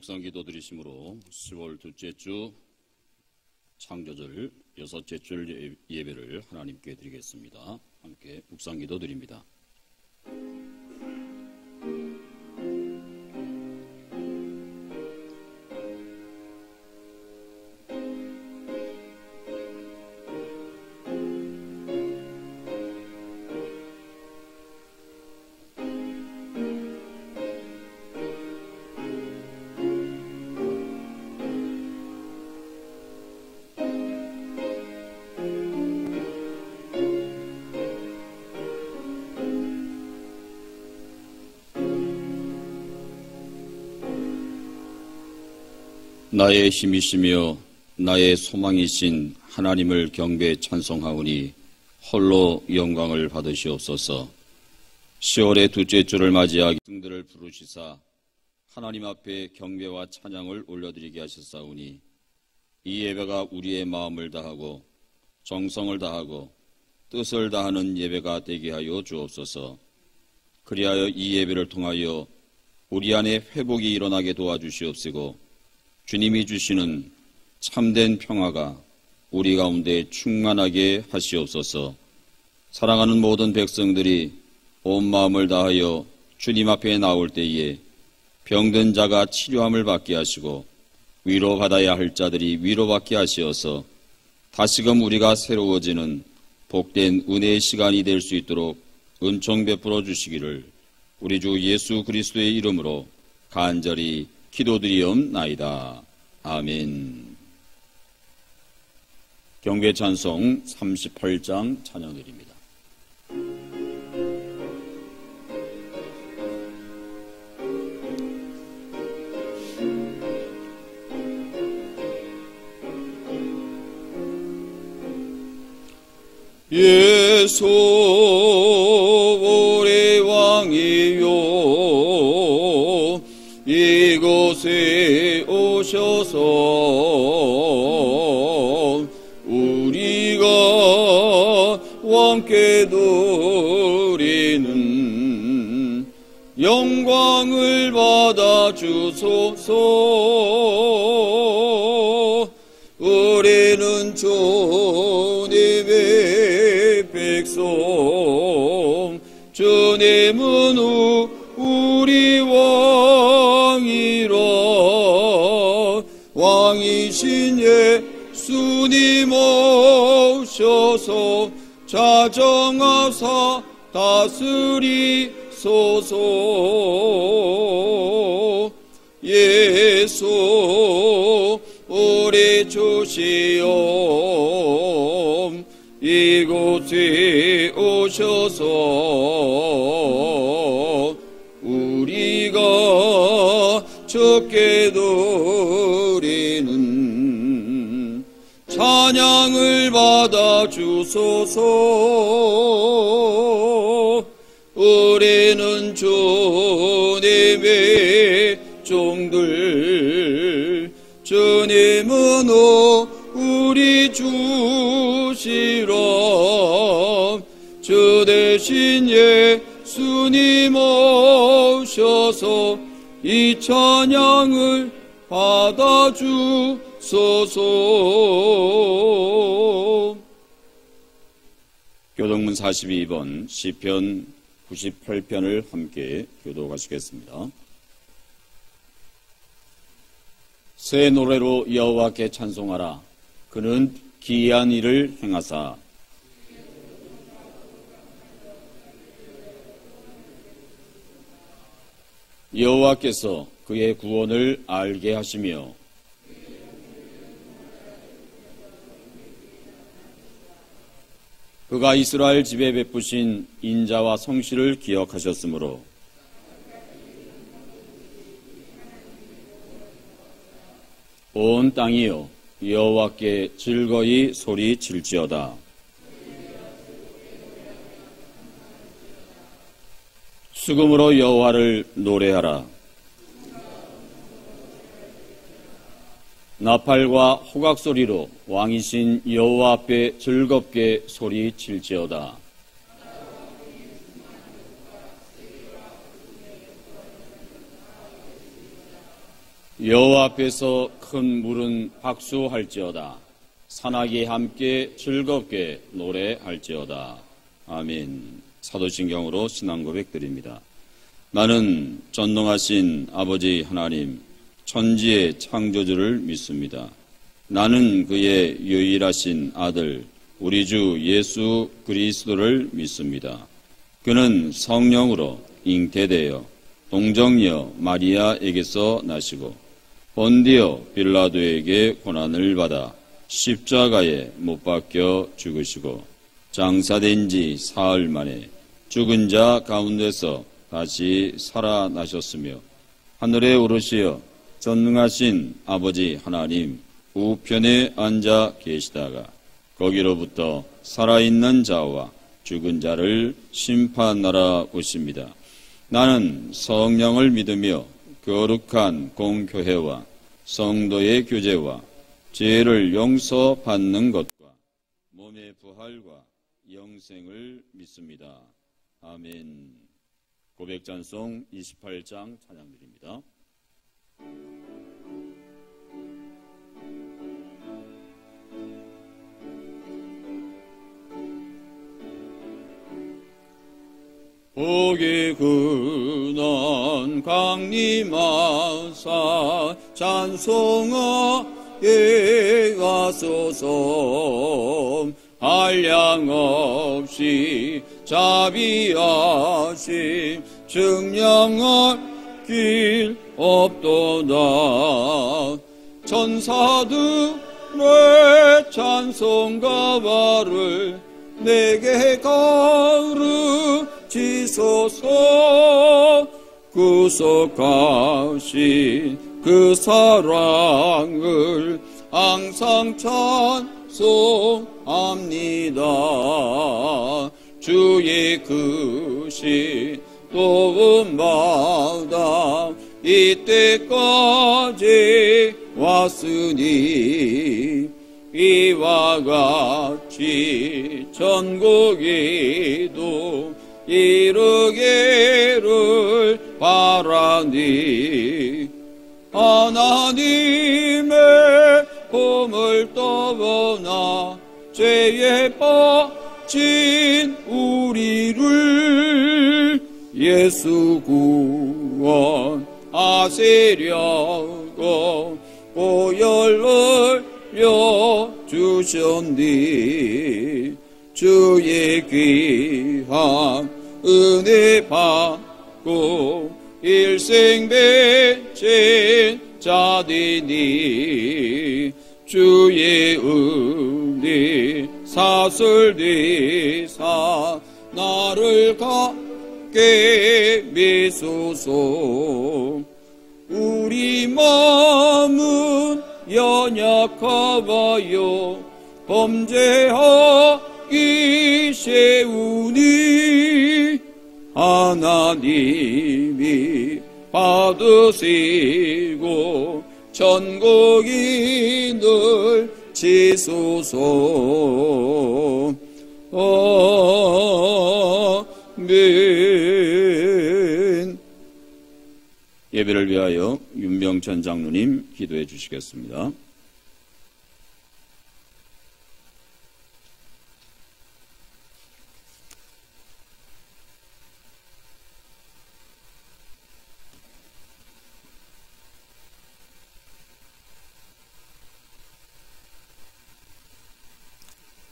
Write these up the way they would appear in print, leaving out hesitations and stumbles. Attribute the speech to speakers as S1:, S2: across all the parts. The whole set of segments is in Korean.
S1: 묵상기도 드리심으로 10월 둘째 주 창조절 여섯째 주 예배를 하나님께 드리겠습니다. 함께 묵상기도 드립니다. 나의 힘이시며 나의 소망이신 하나님을 경배 찬송하오니 홀로 영광을 받으시옵소서. 10월의 둘째 주를 맞이하기 승들을 부르시사 하나님 앞에 경배와 찬양을 올려드리게 하셨사오니 이 예배가 우리의 마음을 다하고 정성을 다하고 뜻을 다하는 예배가 되게 하여 주옵소서. 그리하여 이 예배를 통하여 우리 안에 회복이 일어나게 도와주시옵시고 주님이 주시는 참된 평화가 우리 가운데 충만하게 하시옵소서. 사랑하는 모든 백성들이 온 마음을 다하여 주님 앞에 나올 때에 병든 자가 치료함을 받게 하시고 위로받아야 할 자들이 위로받게 하시어서 다시금 우리가 새로워지는 복된 은혜의 시간이 될 수 있도록 은총 베풀어 주시기를 우리 주 예수 그리스도의 이름으로 간절히 기도드리옵나이다. 아멘. 경배 찬송 38장 찬양드립니다. 예수 우리 왕이요 이곳에 오셔서 우리가 왕께 드리는 영광을 받아 주소서. 우리는 주님의 백성, 주님은 우리 왕이라. 왕이신 예수님 오셔서 자정하사 다스리소서. 예수 우리 주시옵 이곳에 오셔서 우리가 주께 드리는 찬양을 받아 주소서. 우리는 주님의 종들, 주님은 우리 주시라. 주 대신 예수님 오셔서 이 찬양을 받아 주소서. 교동문 42번 시편 98편을 함께 교독하시겠습니다. 새 노래로 여호와께 찬송하라. 그는 기이한 일을 행하사 여호와께서 그의 구원을 알게 하시며 그가 이스라엘 집에 베푸신 인자와 성실을 기억하셨으므로 온 땅이여 여호와께 즐거이 소리칠지어다. 수금으로 여호와를 노래하라. 나팔과 호각소리로 왕이신 여호와 앞에 즐겁게 소리칠지어다. 여호와 앞에서 큰 물은 박수할지어다. 산악이 함께 즐겁게 노래할지어다. 아멘. 사도신경으로 신앙 고백드립니다. 나는 전능하신 아버지 하나님, 천지의 창조주를 믿습니다. 나는 그의 유일하신 아들, 우리 주 예수 그리스도를 믿습니다. 그는 성령으로 잉태되어 동정녀 마리아에게서 나시고 본디오 빌라도에게 고난을 받아 십자가에 못 박혀 죽으시고 장사된 지 사흘 만에 죽은 자 가운데서 다시 살아나셨으며 하늘에 오르시어 전능하신 아버지 하나님 우편에 앉아 계시다가 거기로부터 살아있는 자와 죽은 자를 심판하러 오십니다. 나는 성령을 믿으며 거룩한 공교회와 성도의 교제와 죄를 용서받는 것과 몸의 부활과 영생을 믿습니다. 아멘. 고백찬송 28장 찬양드립니다. 복이 근원 강림하사 찬송하게 하소서. 한량 없이 자비하심 증량할 길 없도다. 천사들의 찬송가 발을 내게 가르치소서. 구속하신 그 사랑을 항상 찬송합니다. 주의 크신 도움받아 이때까지 왔으니 이와 같이 천국에도 이르기를 바라니 하나님의 품을 떠나 죄에 빠진 우리를 예수 구원하시려고 보혈을 주셨니. 주의 귀한 은혜 받고 일생 빚진 자디니 주의 은혜 사슬리사 나를 갖게 미소서. 우리 마음은 연약하여 범죄하기 쉬우니 하나님이 받으시고 천국이 늘 지소서. 아멘. 예배를 위하여 윤병천 장로님 기도해 주시겠습니다.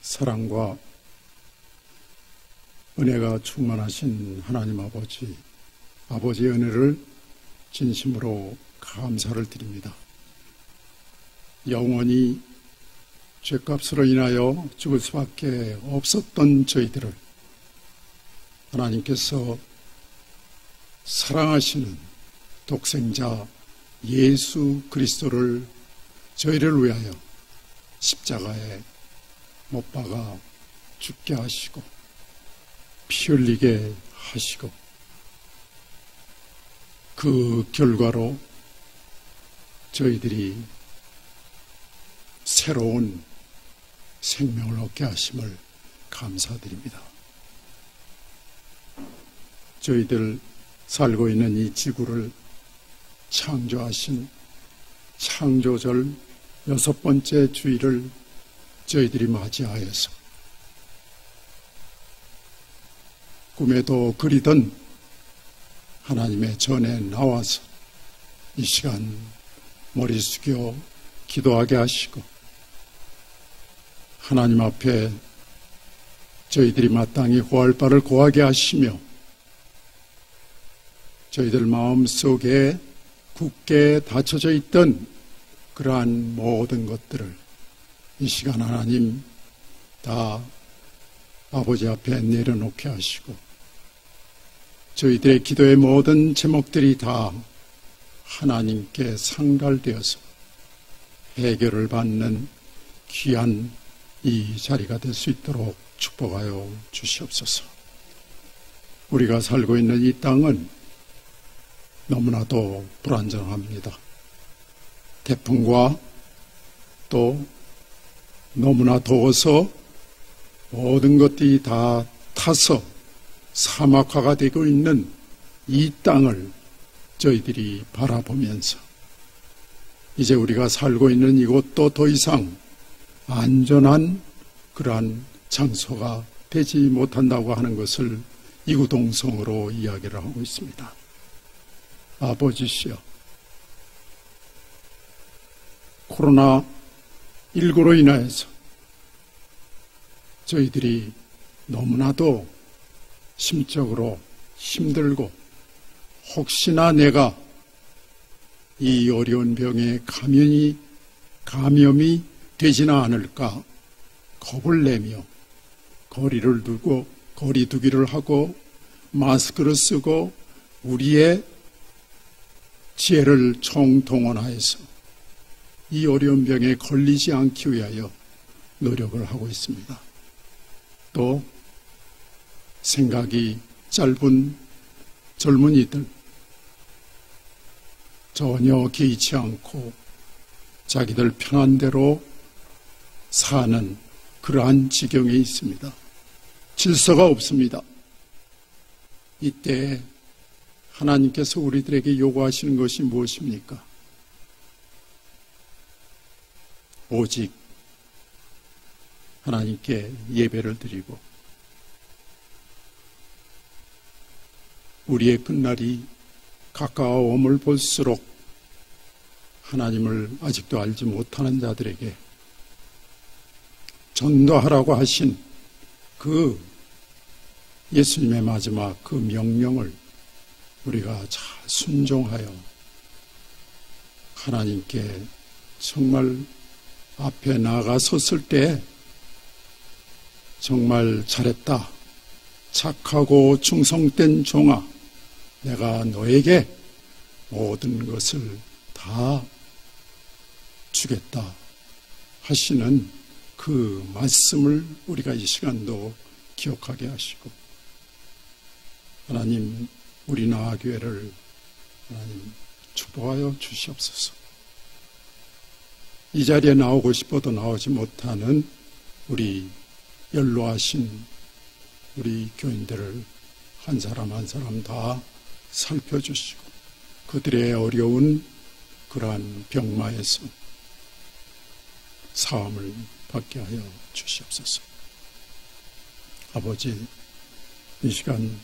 S2: 사랑과 은혜가 충만하신 하나님 아버지, 아버지의 은혜를 진심으로 감사를 드립니다. 영원히 죄값으로 인하여 죽을 수밖에 없었던 저희들을 하나님께서 사랑하시는 독생자 예수 그리스도를 저희를 위하여 십자가에 못 박아 죽게 하시고 피 흘리게 하시고 그 결과로 저희들이 새로운 생명을 얻게 하심을 감사드립니다. 저희들 살고 있는 이 지구를 창조하신 창조절 6번째 주일을 저희들이 맞이하여서 꿈에도 그리던 하나님의 전에 나와서 이 시간 머리 숙여 기도하게 하시고 하나님 앞에 저희들이 마땅히 구할 바를 구하게 하시며 저희들 마음속에 굳게 닫혀져 있던 그러한 모든 것들을 이 시간 하나님 다 아버지 앞에 내려놓게 하시고 저희들의 기도의 모든 제목들이 다 하나님께 상달되어서 해결을 받는 귀한 이 자리가 될 수 있도록 축복하여 주시옵소서. 우리가 살고 있는 이 땅은 너무나도 불안정합니다. 태풍과 또 너무나 더워서 모든 것들이 다 타서 사막화가 되고 있는 이 땅을 저희들이 바라보면서 이제 우리가 살고 있는 이곳도 더 이상 안전한 그러한 장소가 되지 못한다고 하는 것을 이구동성으로 이야기를 하고 있습니다. 아버지시여, 코로나19로 인하여서 저희들이 너무나도 심적으로 힘들고 혹시나 내가 이 어려운 병에 감염이 되지는 않을까 겁을 내며 거리를 두고 거리 두기를 하고 마스크를 쓰고 우리의 지혜를 총동원하여서 이 어려운 병에 걸리지 않기 위하여 노력을 하고 있습니다. 또 생각이 짧은 젊은이들 전혀 개의치 않고 자기들 편한 대로 사는 그러한 지경에 있습니다. 질서가 없습니다. 이때 하나님께서 우리들에게 요구하시는 것이 무엇입니까? 오직 하나님께 예배를 드리고 우리의 끝날이 가까워옴을 볼수록 하나님을 아직도 알지 못하는 자들에게 전도하라고 하신 그 예수님의 마지막 그 명령을 우리가 잘 순종하여 하나님께 정말 앞에 나가섰을 때 정말 잘했다, 착하고 충성된 종아, 내가 너에게 모든 것을 다 주겠다 하시는 그 말씀을 우리가 이 시간도 기억하게 하시고 하나님 우리 나아교회를 하나님 축복하여 주시옵소서. 이 자리에 나오고 싶어도 나오지 못하는 우리 연로하신 우리 교인들을 한 사람 한 사람 다 살펴주시고 그들의 어려운 그러한 병마에서 사함을 받게 하여 주시옵소서. 아버지, 이 시간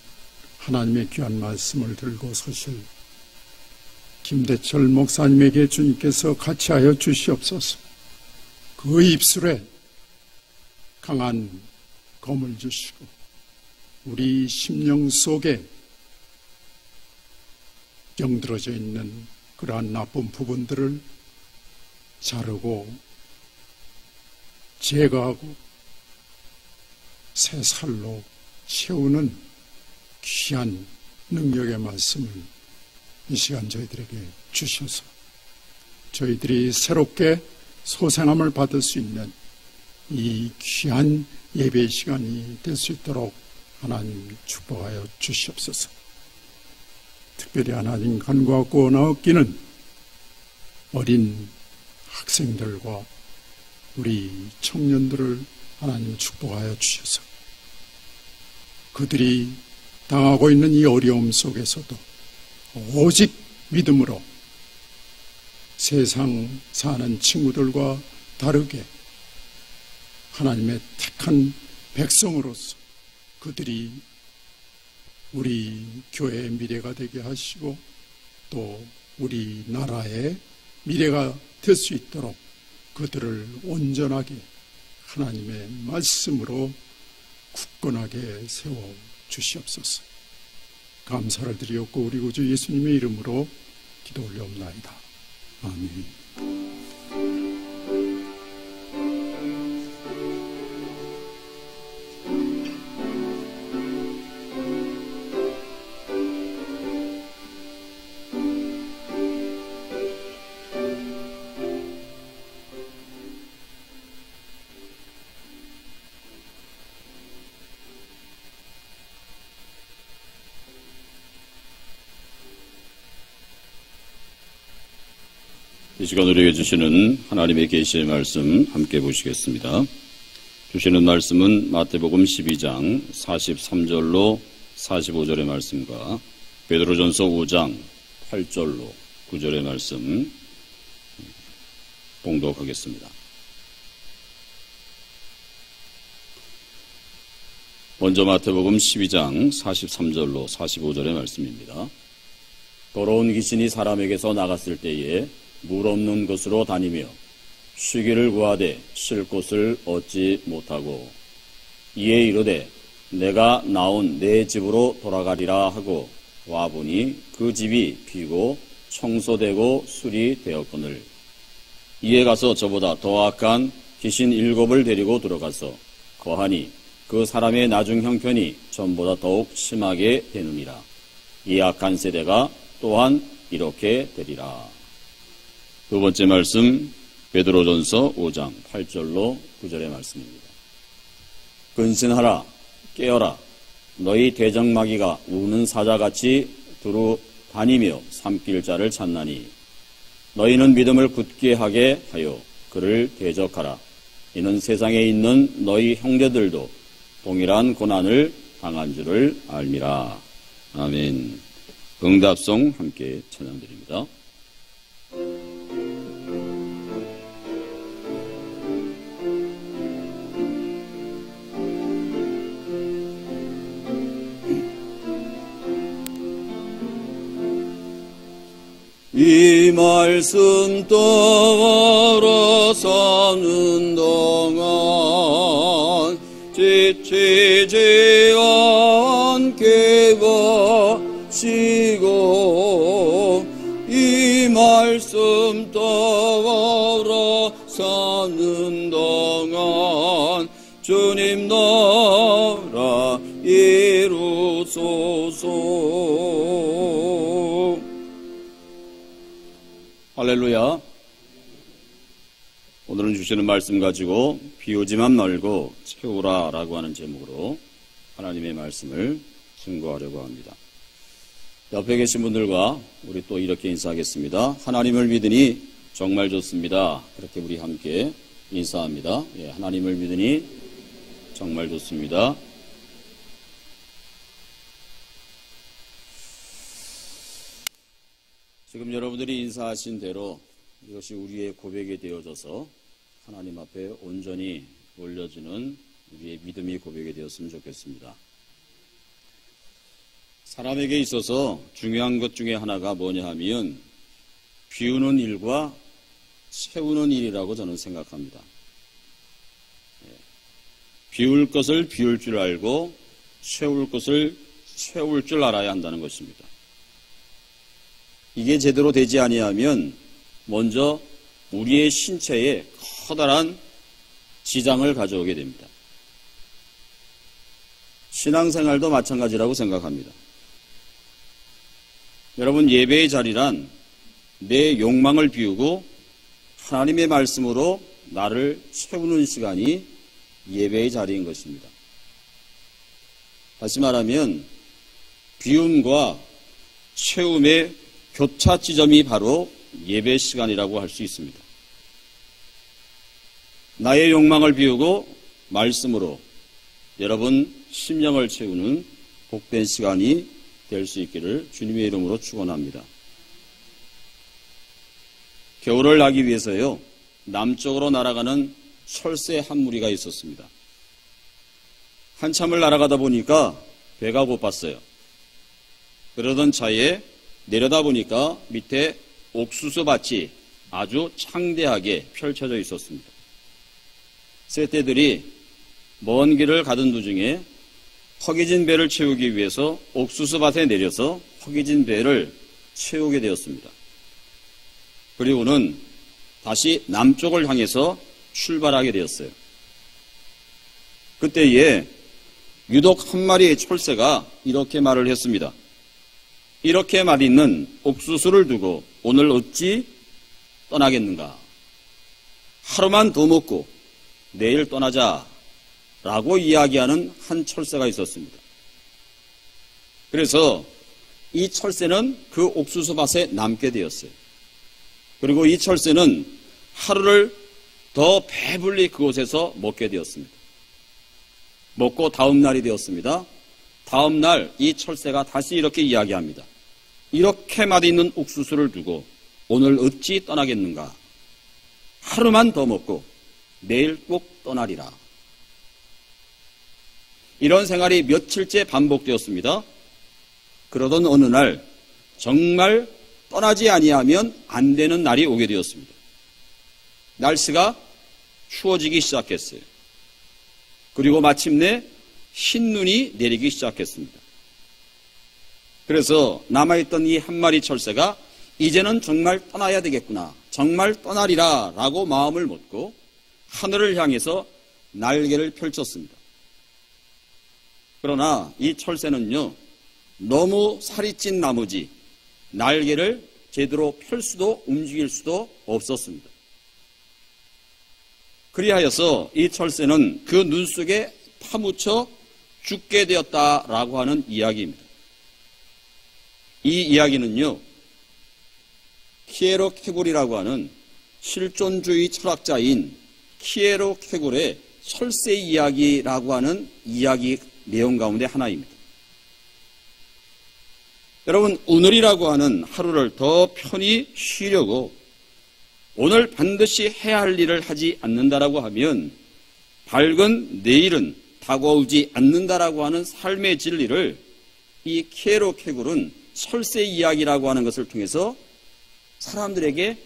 S2: 하나님의 귀한 말씀을 들고 서실 김대철 목사님에게 주님께서 같이 하여 주시옵소서. 그 입술에 강한 검을 주시고 우리 심령 속에 병들어져 있는 그러한 나쁜 부분들을 자르고 제거하고 새 살로 채우는 귀한 능력의 말씀을 이 시간 저희들에게 주셔서 저희들이 새롭게 소생함을 받을 수 있는 이 귀한 예배의 시간이 될 수 있도록 하나님 축복하여 주시옵소서. 특별히 하나님 간구하고 구원 얻기는 어린 학생들과 우리 청년들을 하나님 축복하여 주셔서 그들이 당하고 있는 이 어려움 속에서도 오직 믿음으로 세상 사는 친구들과 다르게 하나님의 택한 백성으로서 그들이 우리 교회의 미래가 되게 하시고 또 우리나라의 미래가 될 수 있도록 그들을 온전하게 하나님의 말씀으로 굳건하게 세워 주시옵소서. 감사를 드리옵고 우리 구주 예수님의 이름으로 기도 올려옵나이다. 아멘.
S1: 이 시간 우리에게 주시는 하나님의 계시의 말씀 함께 보시겠습니다. 주시는 말씀은 마태복음 12장 43절로 45절의 말씀과 베드로전서 5장 8절로 9절의 말씀 봉독하겠습니다. 먼저 마태복음 12장 43절로 45절의 말씀입니다. 더러운 귀신이 사람에게서 나갔을 때에 물 없는 곳으로 다니며 쉬기를 구하되 쉴 곳을 얻지 못하고 이에 이르되 내가 나온 내 집으로 돌아가리라 하고 와보니 그 집이 비고 청소되고 수리되었거늘 이에 가서 저보다 더 악한 귀신 7을 데리고 들어가서 거하니 그 사람의 나중 형편이 전보다 더욱 심하게 되느니라. 이 악한 세대가 또한 이렇게 되리라. 두 번째 말씀 베드로전서 5장 8절로 9절의 말씀입니다. 근신하라 깨어라 너희 대적마귀가 우는 사자같이 두루 다니며 삼킬 자를 찾나니 너희는 믿음을 굳게 하게 하여 그를 대적하라. 이는 세상에 있는 너희 형제들도 동일한 고난을 당한 줄을 알미라. 아멘. 응답송 함께 찬양드립니다. 이 말씀 따라 사는 동안 지치지 않게 하시고 이 말씀 따라 사는 동안 주님 나라 이루소서. 할렐루야. 오늘은 주시는 말씀 가지고 비우지만 말고 채우라 라고 하는 제목으로 하나님의 말씀을 증거하려고 합니다. 옆에 계신 분들과 우리 또 이렇게 인사하겠습니다. 하나님을 믿으니 정말 좋습니다. 그렇게 우리 함께 인사합니다. 예, 하나님을 믿으니 정말 좋습니다. 지금 여러분들이 인사하신 대로 이것이 우리의 고백이 되어져서 하나님 앞에 온전히 올려지는 우리의 믿음이 고백이 되었으면 좋겠습니다. 사람에게 있어서 중요한 것 중에 하나가 뭐냐 하면 비우는 일과 채우는 일이라고 저는 생각합니다. 비울 것을 비울 줄 알고 채울 것을 채울 줄 알아야 한다는 것입니다. 이게 제대로 되지 아니하면 먼저 우리의 신체에 커다란 지장을 가져오게 됩니다. 신앙생활도 마찬가지라고 생각합니다. 여러분, 예배의 자리란 내 욕망을 비우고 하나님의 말씀으로 나를 채우는 시간이 예배의 자리인 것입니다. 다시 말하면 비움과 채움의 교차 지점이 바로 예배 시간이라고 할 수 있습니다. 나의 욕망을 비우고 말씀으로 여러분 심령을 채우는 복된 시간이 될 수 있기를 주님의 이름으로 축원합니다. 겨울을 나기 위해서요, 남쪽으로 날아가는 철새 한 무리가 있었습니다. 한참을 날아가다 보니까 배가 고팠어요. 그러던 차에 내려다 보니까 밑에 옥수수밭이 아주 창대하게 펼쳐져 있었습니다. 쇠떼들이 먼 길을 가던 도중에 허기진 배를 채우기 위해서 옥수수밭에 내려서 허기진 배를 채우게 되었습니다. 그리고는 다시 남쪽을 향해서 출발하게 되었어요. 그때에 유독 한 마리의 철새가 이렇게 말을 했습니다. 이렇게 맛있는 옥수수를 두고 오늘 어찌 떠나겠는가? 하루만 더 먹고 내일 떠나자 라고 이야기하는 한 철새가 있었습니다. 그래서 이 철새는 그 옥수수밭에 남게 되었어요. 그리고 이 철새는 하루를 더 배불리 그곳에서 먹게 되었습니다. 먹고 다음 날이 되었습니다. 다음 날 이 철새가 다시 이렇게 이야기합니다. 이렇게 맛있는 옥수수를 두고 오늘 어찌 떠나겠는가? 하루만 더 먹고 내일 꼭 떠나리라. 이런 생활이 며칠째 반복되었습니다. 그러던 어느 날 정말 떠나지 아니하면 안 되는 날이 오게 되었습니다. 날씨가 추워지기 시작했어요. 그리고 마침내 흰 눈이 내리기 시작했습니다. 그래서 남아있던 이 한 마리 철새가 이제는 정말 떠나야 되겠구나, 정말 떠나리라 라고 마음을 먹고 하늘을 향해서 날개를 펼쳤습니다. 그러나 이 철새는요, 너무 살이 찐 나머지 날개를 제대로 펼 수도 움직일 수도 없었습니다. 그리하여서 이 철새는 그 눈 속에 파묻혀 죽게 되었다라고 하는 이야기입니다. 이 이야기는요, 키에로 케굴이라고 하는 실존주의 철학자인 키에로 케굴의 철새 이야기라고 하는 이야기 내용 가운데 하나입니다. 여러분, 오늘이라고 하는 하루를 더 편히 쉬려고 오늘 반드시 해야 할 일을 하지 않는다라고 하면 밝은 내일은 다가오지 않는다라고 하는 삶의 진리를 이 키에로 케굴은 철새 이야기라고 하는 것을 통해서 사람들에게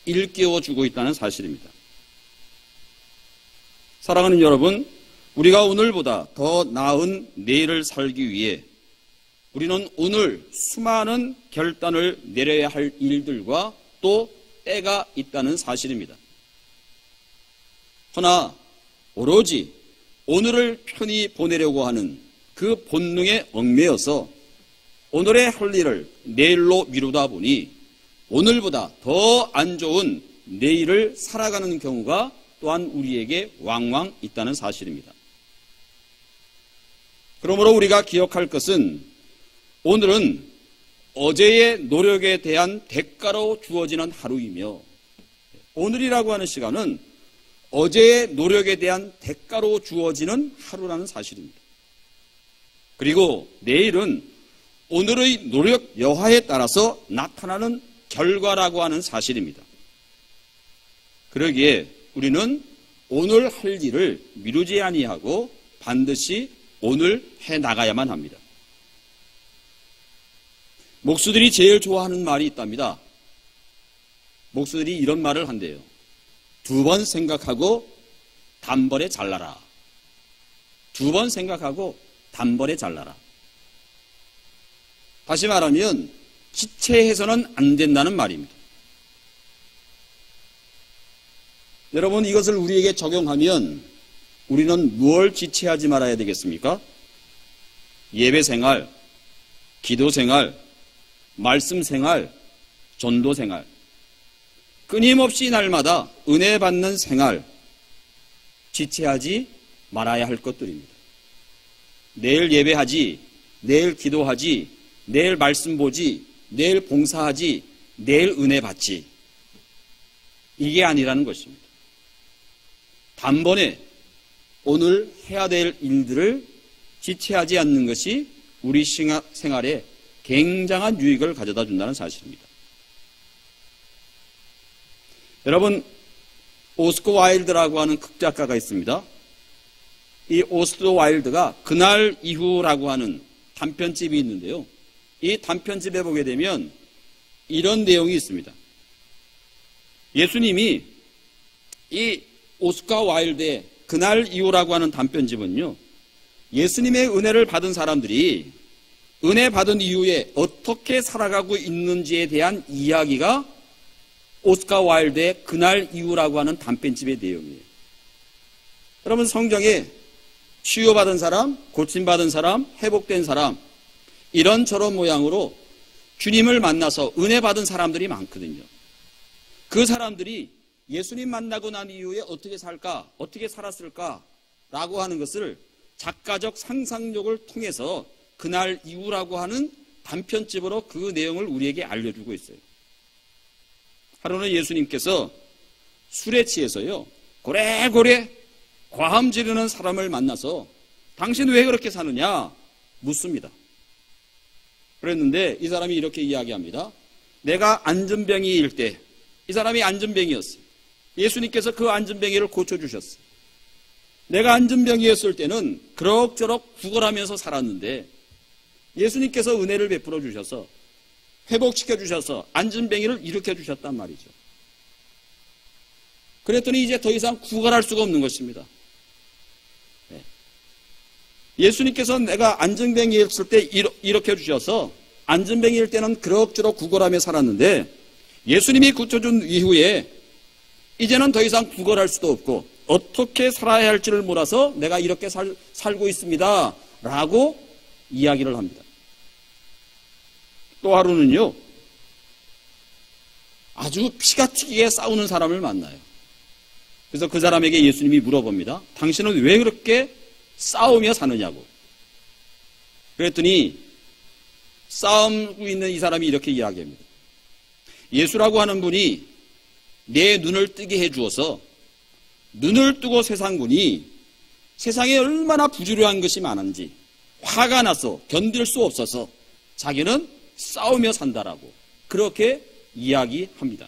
S1: 일깨워주고 있다는 사실입니다. 사랑하는 여러분, 우리가 오늘보다 더 나은 내일을 살기 위해 우리는 오늘 수많은 결단을 내려야 할 일들과 또 때가 있다는 사실입니다. 그러나 오로지 오늘을 편히 보내려고 하는 그 본능에 얽매여서 오늘의 할 일을 내일로 미루다 보니 오늘보다 더 안 좋은 내일을 살아가는 경우가 또한 우리에게 왕왕 있다는 사실입니다. 그러므로 우리가 기억할 것은 오늘은 어제의 노력에 대한 대가로 주어지는 하루이며 오늘이라고 하는 시간은 어제의 노력에 대한 대가로 주어지는 하루라는 사실입니다. 그리고 내일은 오늘의 노력 여하에 따라서 나타나는 결과라고 하는 사실입니다. 그러기에 우리는 오늘 할 일을 미루지 아니하고 반드시 오늘 해 나가야만 합니다. 목수들이 제일 좋아하는 말이 있답니다. 목수들이 이런 말을 한대요. 2번 생각하고 단번에 잘라라. 2번 생각하고 단번에 잘라라. 다시 말하면 지체해서는 안 된다는 말입니다. 여러분, 이것을 우리에게 적용하면 우리는 무엇을 지체하지 말아야 되겠습니까? 예배 생활, 기도 생활, 말씀 생활, 전도 생활, 끊임없이 날마다 은혜 받는 생활, 지체하지 말아야 할 것들입니다. 내일 예배하지, 내일 기도하지, 내일 말씀 보지, 내일 봉사하지, 내일 은혜 받지. 이게 아니라는 것입니다. 단번에 오늘 해야 될 일들을 지체하지 않는 것이 우리 생활에 굉장한 유익을 가져다 준다는 사실입니다. 여러분, 오스커 와일드라고 하는 극작가가 있습니다. 이 오스커 와일드가 그날 이후라고 하는 단편집이 있는데요. 이 단편집에 보게 되면 이런 내용이 있습니다. 예수님이 이 오스커 와일드의 그날 이후라고 하는 단편집은요, 예수님의 은혜를 받은 사람들이 은혜 받은 이후에 어떻게 살아가고 있는지에 대한 이야기가 오스커 와일드의 그날 이후라고 하는 단편집의 내용이에요. 여러분, 성경에 치유받은 사람, 고침받은 사람, 회복된 사람, 이런저런 모양으로 주님을 만나서 은혜 받은 사람들이 많거든요. 그 사람들이 예수님 만나고 난 이후에 어떻게 살까, 어떻게 살았을까 라고 하는 것을 작가적 상상력을 통해서 그날 이후라고 하는 단편집으로 그 내용을 우리에게 알려주고 있어요. 하루는 예수님께서 술에 취해서요, 고래고래 과음 지르는 사람을 만나서 당신 왜 그렇게 사느냐 묻습니다. 그랬는데 이 사람이 이렇게 이야기합니다. 내가 안전병이일 때, 이 사람이 안전병이었어요. 예수님께서 그 안전병이를 고쳐주셨어요. 내가 안전병이었을 때는 그럭저럭 구걸하면서 살았는데 예수님께서 은혜를 베풀어 주셔서 회복시켜 주셔서 안전병이를 일으켜 주셨단 말이죠. 그랬더니 이제 더 이상 구걸할 수가 없는 것입니다. 예수님께서 내가 안전병이었을 때 일으켜 주셔서 안전병일 때는 그럭저럭 구걸하며 살았는데 예수님이 고쳐준 이후에 이제는 더 이상 구걸할 수도 없고 어떻게 살아야 할지를 몰라서 내가 이렇게 살고 있습니다 라고 이야기를 합니다. 또 하루는요, 아주 피가 튀기게 싸우는 사람을 만나요. 그래서 그 사람에게 예수님이 물어봅니다. 당신은 왜 그렇게 싸우며 사느냐고. 그랬더니 싸우고 있는 이 사람이 이렇게 이야기합니다. 예수라고 하는 분이 내 눈을 뜨게 해주어서 눈을 뜨고 세상 보니 세상에 얼마나 부주의한 것이 많은지 화가 나서 견딜 수 없어서 자기는 싸우며 산다라고 그렇게 이야기합니다.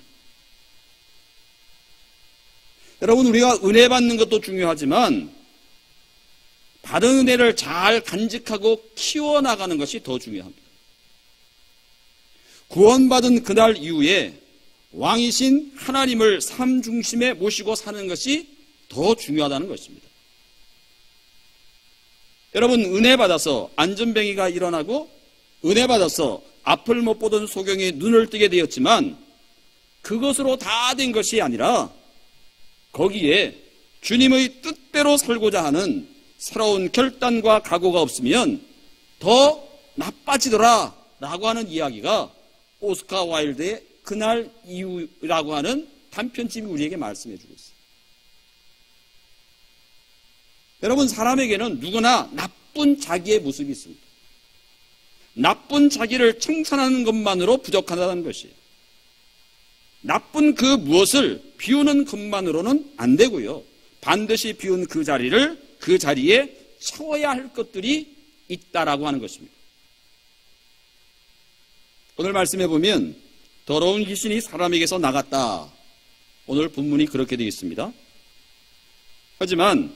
S1: 여러분, 우리가 은혜 받는 것도 중요하지만 받은 은혜를 잘 간직하고 키워나가는 것이 더 중요합니다. 구원받은 그날 이후에 왕이신 하나님을 삶 중심에 모시고 사는 것이 더 중요하다는 것입니다. 여러분, 은혜 받아서 안전병이가 일어나고 은혜 받아서 앞을 못 보던 소경이 눈을 뜨게 되었지만 그것으로 다 된 것이 아니라 거기에 주님의 뜻대로 살고자 하는 새로운 결단과 각오가 없으면 더 나빠지더라 라고 하는 이야기가 오스커 와일드의 그날 이후라고 하는 단편집이 우리에게 말씀해 주고 있어요. 여러분, 사람에게는 누구나 나쁜 자기의 모습이 있습니다. 나쁜 자기를 칭찬하는 것만으로 부족하다는 것이에요. 나쁜 그 무엇을 비우는 것만으로는 안 되고요. 반드시 비운 그 자리에 채워야 할 것들이 있다라고 하는 것입니다. 오늘 말씀해 보면 더러운 귀신이 사람에게서 나갔다. 오늘 본문이 그렇게 되어 있습니다. 하지만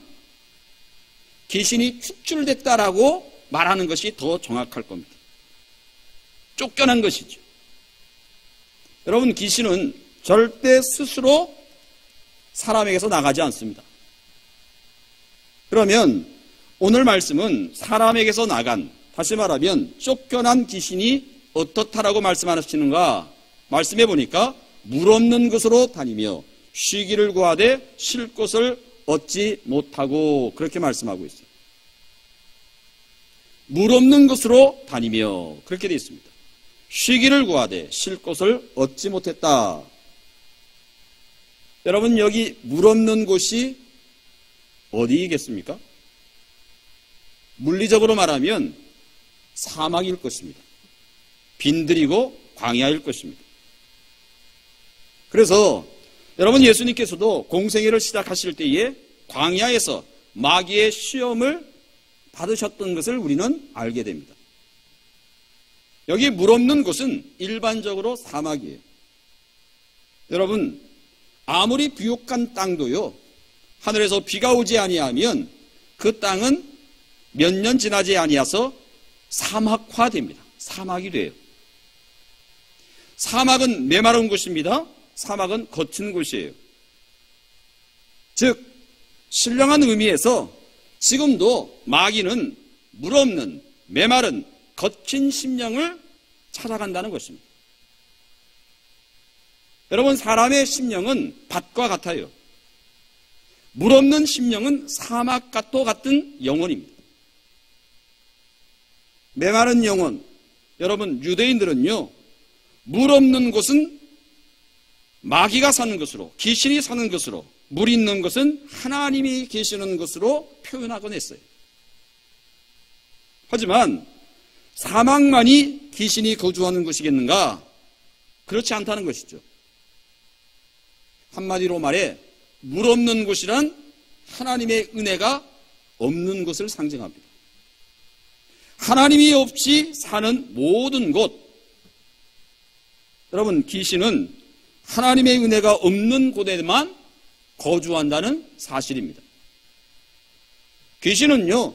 S1: 귀신이 축출됐다라고 말하는 것이 더 정확할 겁니다. 쫓겨난 것이죠. 여러분, 귀신은 절대 스스로 사람에게서 나가지 않습니다. 그러면 오늘 말씀은 사람에게서 나간, 다시 말하면 쫓겨난 귀신이 어떻다라고 말씀하시는가? 말씀해 보니까 물 없는 곳으로 다니며 쉬기를 구하되 쉴 곳을 얻지 못하고 그렇게 말씀하고 있어요. 물 없는 곳으로 다니며 그렇게 되어 있습니다. 쉬기를 구하되 쉴 곳을 얻지 못했다. 여러분, 여기 물 없는 곳이 어디이겠습니까? 물리적으로 말하면 사막일 것입니다. 빈들이고 광야일 것입니다. 그래서 여러분, 예수님께서도 공생애를 시작하실 때에 광야에서 마귀의 시험을 받으셨던 것을 우리는 알게 됩니다. 여기 물 없는 곳은 일반적으로 사막이에요. 여러분, 아무리 비옥한 땅도요, 하늘에서 비가 오지 아니하면 그 땅은 몇 년 지나지 아니하서 사막화됩니다. 사막이 돼요. 사막은 메마른 곳입니다. 사막은 거친 곳이에요. 즉 신령한 의미에서 지금도 마귀는 물 없는 메마른 거친 심령을 찾아간다는 것입니다. 여러분, 사람의 심령은 밭과 같아요. 물 없는 심령은 사막과 같은 영혼입니다. 메마른 영혼, 여러분, 유대인들은요, 물 없는 곳은 마귀가 사는 것으로, 귀신이 사는 것으로, 물 있는 것은 하나님이 계시는 것으로 표현하곤 했어요. 하지만 사막만이 귀신이 거주하는 것이겠는가? 그렇지 않다는 것이죠. 한마디로 말해 물 없는 곳이란 하나님의 은혜가 없는 것을 상징합니다. 하나님이 없이 사는 모든 곳, 여러분, 귀신은 하나님의 은혜가 없는 곳에만 거주한다는 사실입니다. 귀신은요,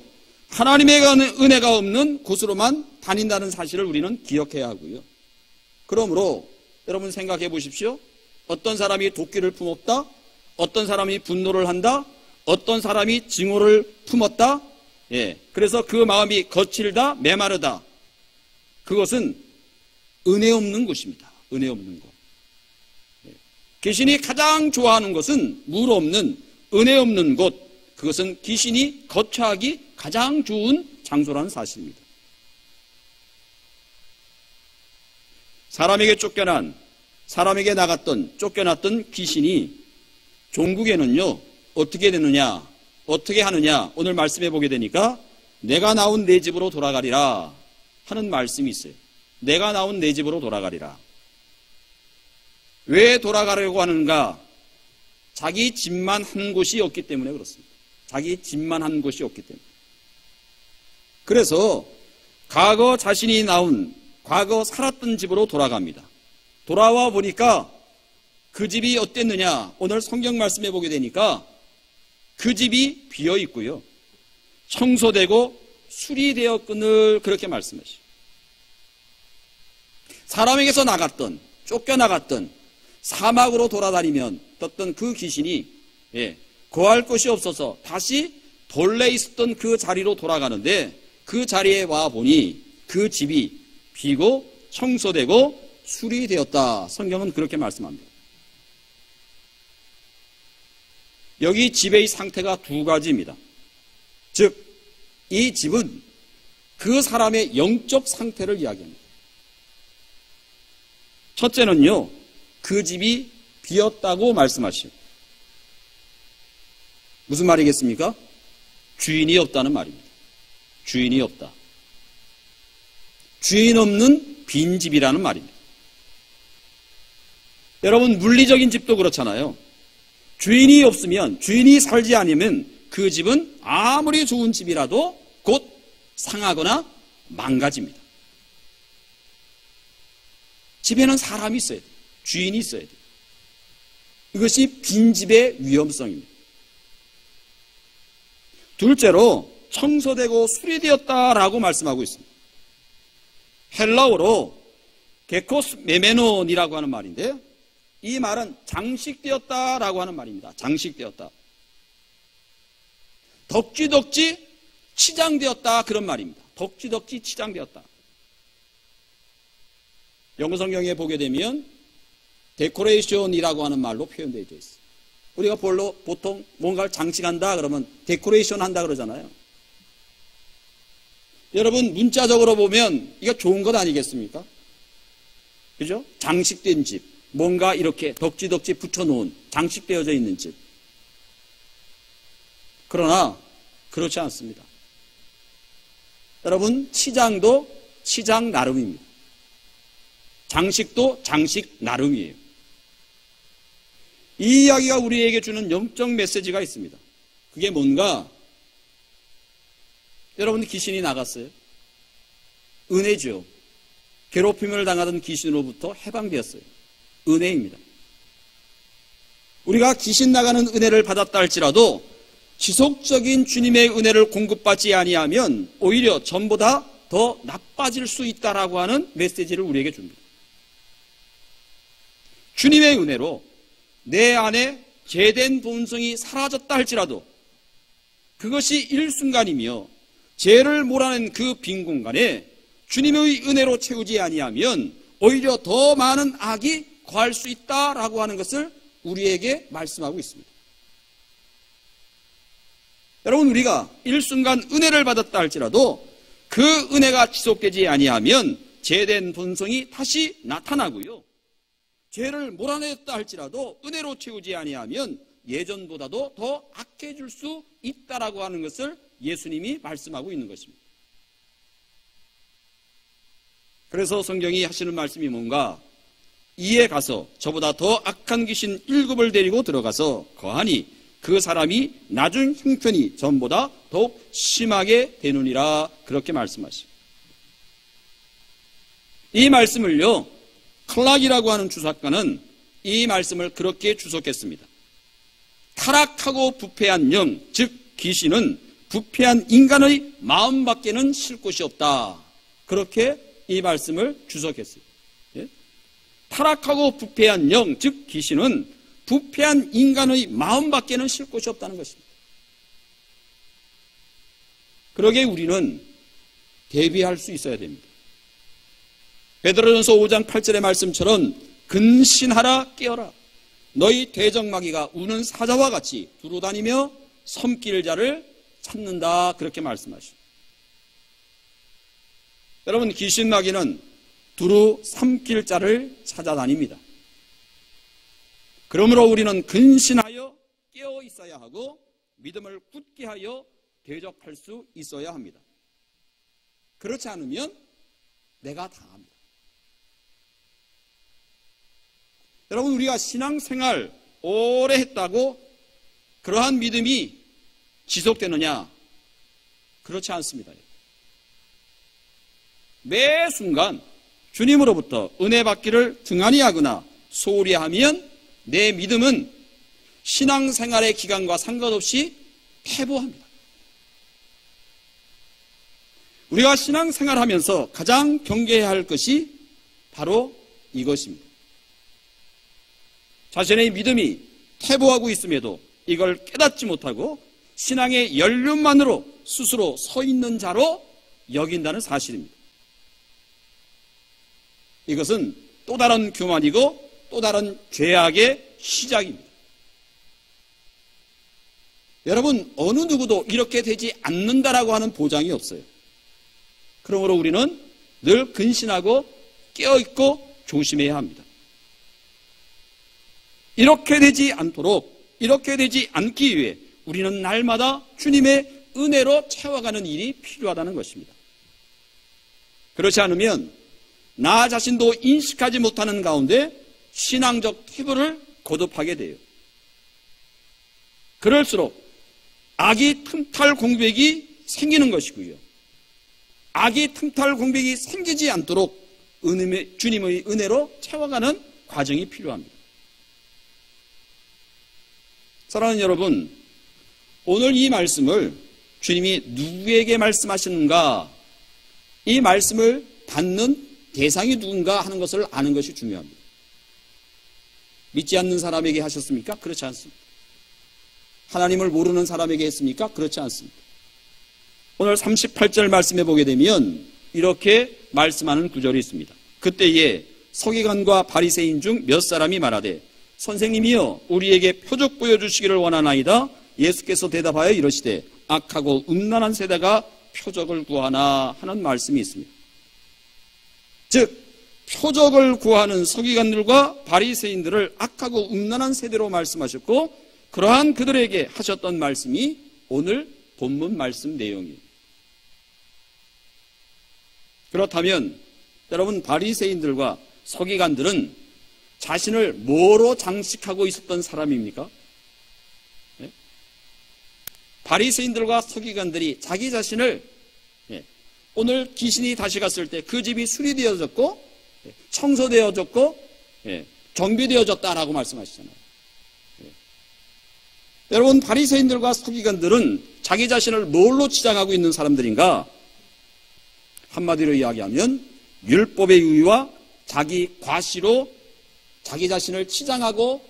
S1: 하나님의 은혜가 없는 곳으로만 다닌다는 사실을 우리는 기억해야 하고요. 그러므로 여러분 생각해 보십시오. 어떤 사람이 도끼를 품었다, 어떤 사람이 분노를 한다, 어떤 사람이 증오를 품었다, 그래서 그 마음이 거칠다, 메마르다. 그것은 은혜 없는 곳입니다. 은혜 없는 곳. 귀신이 가장 좋아하는 것은 물 없는, 은혜 없는 곳. 그것은 귀신이 거처하기 가장 좋은 장소라는 사실입니다. 사람에게 쫓겨났던 귀신이 종국에는요, 어떻게 되느냐, 어떻게 하느냐, 오늘 말씀해 보게 되니까 내가 나온 내 집으로 돌아가리라 하는 말씀이 있어요. 내가 나온 내 집으로 돌아가리라. 왜 돌아가려고 하는가? 자기 집만 한 곳이 없기 때문에 그렇습니다. 자기 집만 한 곳이 없기 때문에. 그래서 과거 자신이 과거 살았던 집으로 돌아갑니다. 돌아와 보니까 그 집이 어땠느냐? 오늘 성경 말씀해 보게 되니까 그 집이 비어 있고요, 청소되고 수리되었거늘 그렇게 말씀하시죠. 사람에게서 쫓겨나갔던 사막으로 돌아다니면 어떤 그 귀신이 거할 곳이 없어서 다시 본래 있었던 그 자리로 돌아가는데, 그 자리에 와 보니 그 집이 비고 청소되고 수리되었다. 성경은 그렇게 말씀합니다. 여기 집의 상태가 두 가지입니다. 즉, 이 집은 그 사람의 영적 상태를 이야기합니다. 첫째는요, 그 집이 비었다고 말씀하시오. 무슨 말이겠습니까? 주인이 없다는 말입니다. 주인이 없다. 주인 없는 빈집이라는 말입니다. 여러분, 물리적인 집도 그렇잖아요. 주인이 없으면, 주인이 살지 않으면 그 집은 아무리 좋은 집이라도 곧 상하거나 망가집니다. 집에는 사람이 있어야 돼요. 주인이 있어야 돼요. 이것이 빈집의 위험성입니다. 둘째로 청소되고 수리되었다라고 말씀하고 있습니다. 헬라어로 게코스 메메논이라고 하는 말인데요, 이 말은 장식되었다라고 하는 말입니다. 장식되었다. 덕지덕지 치장되었다, 그런 말입니다. 덕지덕지 치장되었다. 영어 성경에 보게 되면 데코레이션이라고 하는 말로 표현되어 있어요. 우리가 보통 뭔가를 장식한다 그러면 데코레이션 한다 그러잖아요. 여러분, 문자적으로 보면 이거 좋은 것 아니겠습니까? 그죠? 장식된 집, 뭔가 이렇게 덕지덕지 붙여놓은, 장식되어져 있는 집. 그러나 그렇지 않습니다. 여러분, 치장도 치장 나름입니다. 장식도 장식 나름이에요. 이 이야기가 우리에게 주는 영적 메시지가 있습니다. 그게 뭔가? 여러분, 귀신이 나갔어요. 은혜죠. 괴롭힘을 당하던 귀신으로부터 해방되었어요. 은혜입니다. 우리가 귀신 나가는 은혜를 받았다 할지라도 지속적인 주님의 은혜를 공급받지 아니하면 오히려 전보다 더 나빠질 수 있다라고 하는 메시지를 우리에게 줍니다. 주님의 은혜로 내 안에 죄된 본성이 사라졌다 할지라도 그것이 일순간이며 죄를 몰아낸 그 빈 공간에 주님의 은혜로 채우지 아니하면 오히려 더 많은 악이 거할 수 있다라고 하는 것을 우리에게 말씀하고 있습니다. 여러분, 우리가 일순간 은혜를 받았다 할지라도 그 은혜가 지속되지 아니하면 죄된 본성이 다시 나타나고요. 죄를 몰아냈다 할지라도 은혜로 채우지 아니하면 예전보다도 더 악해질 수 있다라고 하는 것을 예수님이 말씀하고 있는 것입니다. 그래서 성경이 하시는 말씀이 뭔가, 이에 가서 저보다 더 악한 귀신 7을 데리고 들어가서 거하니 그 사람이 나중 형편이 전보다 더욱 심하게 되느니라, 그렇게 말씀하십니다. 이 말씀을요, 클락이라고 하는 주석가는 이 말씀을 그렇게 주석했습니다. 타락하고 부패한 영, 즉 귀신은 부패한 인간의 마음밖에는 쉴 곳이 없다. 그렇게 이 말씀을 주석했어요. 예? 타락하고 부패한 영, 즉 귀신은 부패한 인간의 마음밖에는 쉴 곳이 없다는 것입니다. 그러게 우리는 대비할 수 있어야 됩니다. 베드로전서 5장 8절의 말씀처럼 근신하라, 깨어라. 너희 대적마귀가 우는 사자와 같이 두루다니며 섬길 자를 찾는다, 그렇게 말씀하시죠. 여러분, 귀신마귀는 두루 삼킬 자를 찾아다닙니다. 그러므로 우리는 근신하여 깨어 있어야 하고 믿음을 굳게 하여 대적할 수 있어야 합니다. 그렇지 않으면 내가 당합니다. 여러분, 우리가 신앙생활 오래 했다고 그러한 믿음이 지속되느냐? 그렇지 않습니다. 매 순간 주님으로부터 은혜 받기를 등한히 하거나 소홀히 하면 내 믿음은 신앙생활의 기간과 상관없이 패보합니다. 우리가 신앙생활하면서 가장 경계해야 할 것이 바로 이것입니다. 자신의 믿음이 퇴보하고 있음에도 이걸 깨닫지 못하고 신앙의 연륜만으로 스스로 서 있는 자로 여긴다는 사실입니다. 이것은 또 다른 교만이고 또 다른 죄악의 시작입니다. 여러분, 어느 누구도 이렇게 되지 않는다라고 하는 보장이 없어요. 그러므로 우리는 늘 근신하고 깨어있고 조심해야 합니다. 이렇게 되지 않도록, 이렇게 되지 않기 위해 우리는 날마다 주님의 은혜로 채워가는 일이 필요하다는 것입니다. 그렇지 않으면 나 자신도 인식하지 못하는 가운데 신앙적 퇴보를 거듭하게 돼요. 그럴수록 악이 틈탈 공백이 생기는 것이고요. 악이 틈탈 공백이 생기지 않도록 주님의 은혜로 채워가는 과정이 필요합니다. 사랑하는 여러분, 오늘 이 말씀을 주님이 누구에게 말씀하시는가, 이 말씀을 받는 대상이 누군가 하는 것을 아는 것이 중요합니다. 믿지 않는 사람에게 하셨습니까? 그렇지 않습니다. 하나님을 모르는 사람에게 했습니까? 그렇지 않습니다. 오늘 38절 말씀해 보게 되면 이렇게 말씀하는 구절이 있습니다. 그때에 서기관과 바리새인 중 몇 사람이 말하되 선생님이여 우리에게 표적 보여주시기를 원하나이다. 예수께서 대답하여 이러시되 악하고 음란한 세대가 표적을 구하나 하는 말씀이 있습니다. 즉 표적을 구하는 서기관들과 바리새인들을 악하고 음란한 세대로 말씀하셨고 그러한 그들에게 하셨던 말씀이 오늘 본문 말씀 내용입니다. 그렇다면 여러분, 바리새인들과 서기관들은 자신을 뭐로 장식하고 있었던 사람입니까? 네? 바리새인들과 서기관들이 자기 자신을 오늘 귀신이 다시 갔을 때 그 집이 수리되어졌고 청소되어졌고 정비되어졌다라고 말씀하시잖아요. 여러분, 바리새인들과 서기관들은 자기 자신을 뭘로 치장하고 있는 사람들인가? 한마디로 이야기하면 율법의 의와 자기 과시로 자기 자신을 치장하고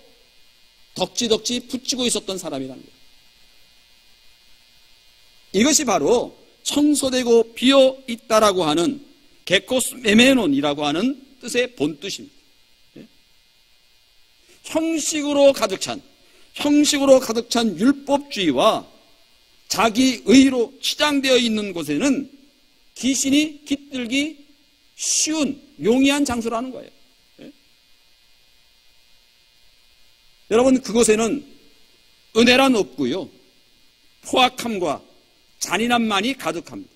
S1: 덕지덕지 붙이고 있었던 사람이라는 거예요. 이것이 바로 청소되고 비어 있다라고 하는 게코스메메논이라고 하는 뜻의 본뜻입니다. 형식으로 가득 찬 율법주의와 자기 의로 치장되어 있는 곳에는 귀신이 깃들기 쉬운 용이한 장소라는 거예요. 여러분, 그곳에는 은혜란 없고요, 포악함과 잔인함만이 가득합니다.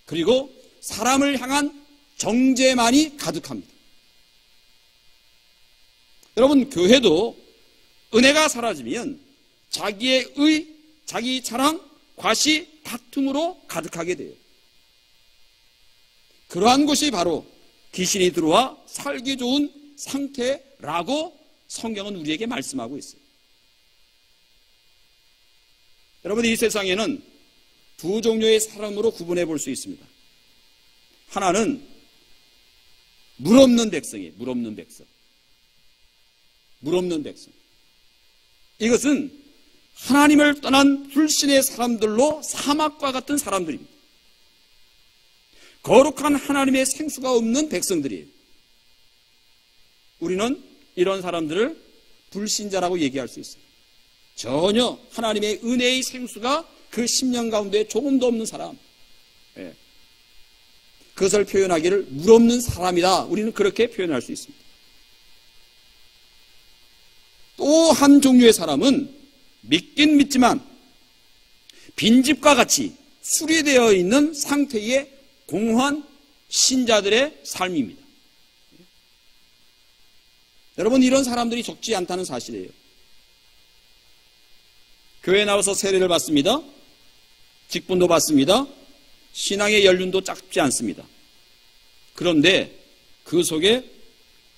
S1: 그리고 사람을 향한 정죄만이 가득합니다. 여러분, 교회도 은혜가 사라지면 자기의 의, 자기 자랑, 과시, 다툼으로 가득하게 돼요. 그러한 곳이 바로 귀신이 들어와 살기 좋은 상태라고 성경은 우리에게 말씀하고 있어요. 여러분, 이 세상에는 두 종류의 사람으로 구분해 볼 수 있습니다. 하나는 물 없는 백성이에요. 물 없는 백성. 이것은 하나님을 떠난 불신의 사람들로 사막과 같은 사람들입니다. 거룩한 하나님의 생수가 없는 백성들이에요. 우리는 이런 사람들을 불신자라고 얘기할 수 있어요. 전혀 하나님의 은혜의 생수가 그 심령 가운데 조금도 없는 사람. 그것을 표현하기를 물 없는 사람이다. 우리는 그렇게 표현할 수 있습니다. 또 한 종류의 사람은 믿긴 믿지만 빈집과 같이 수리되어 있는 상태의 공허한 신자들의 삶입니다. 여러분, 이런 사람들이 적지 않다는 사실이에요. 교회에 나와서 세례를 받습니다. 직분도 받습니다. 신앙의 연륜도 짧지 않습니다. 그런데 그 속에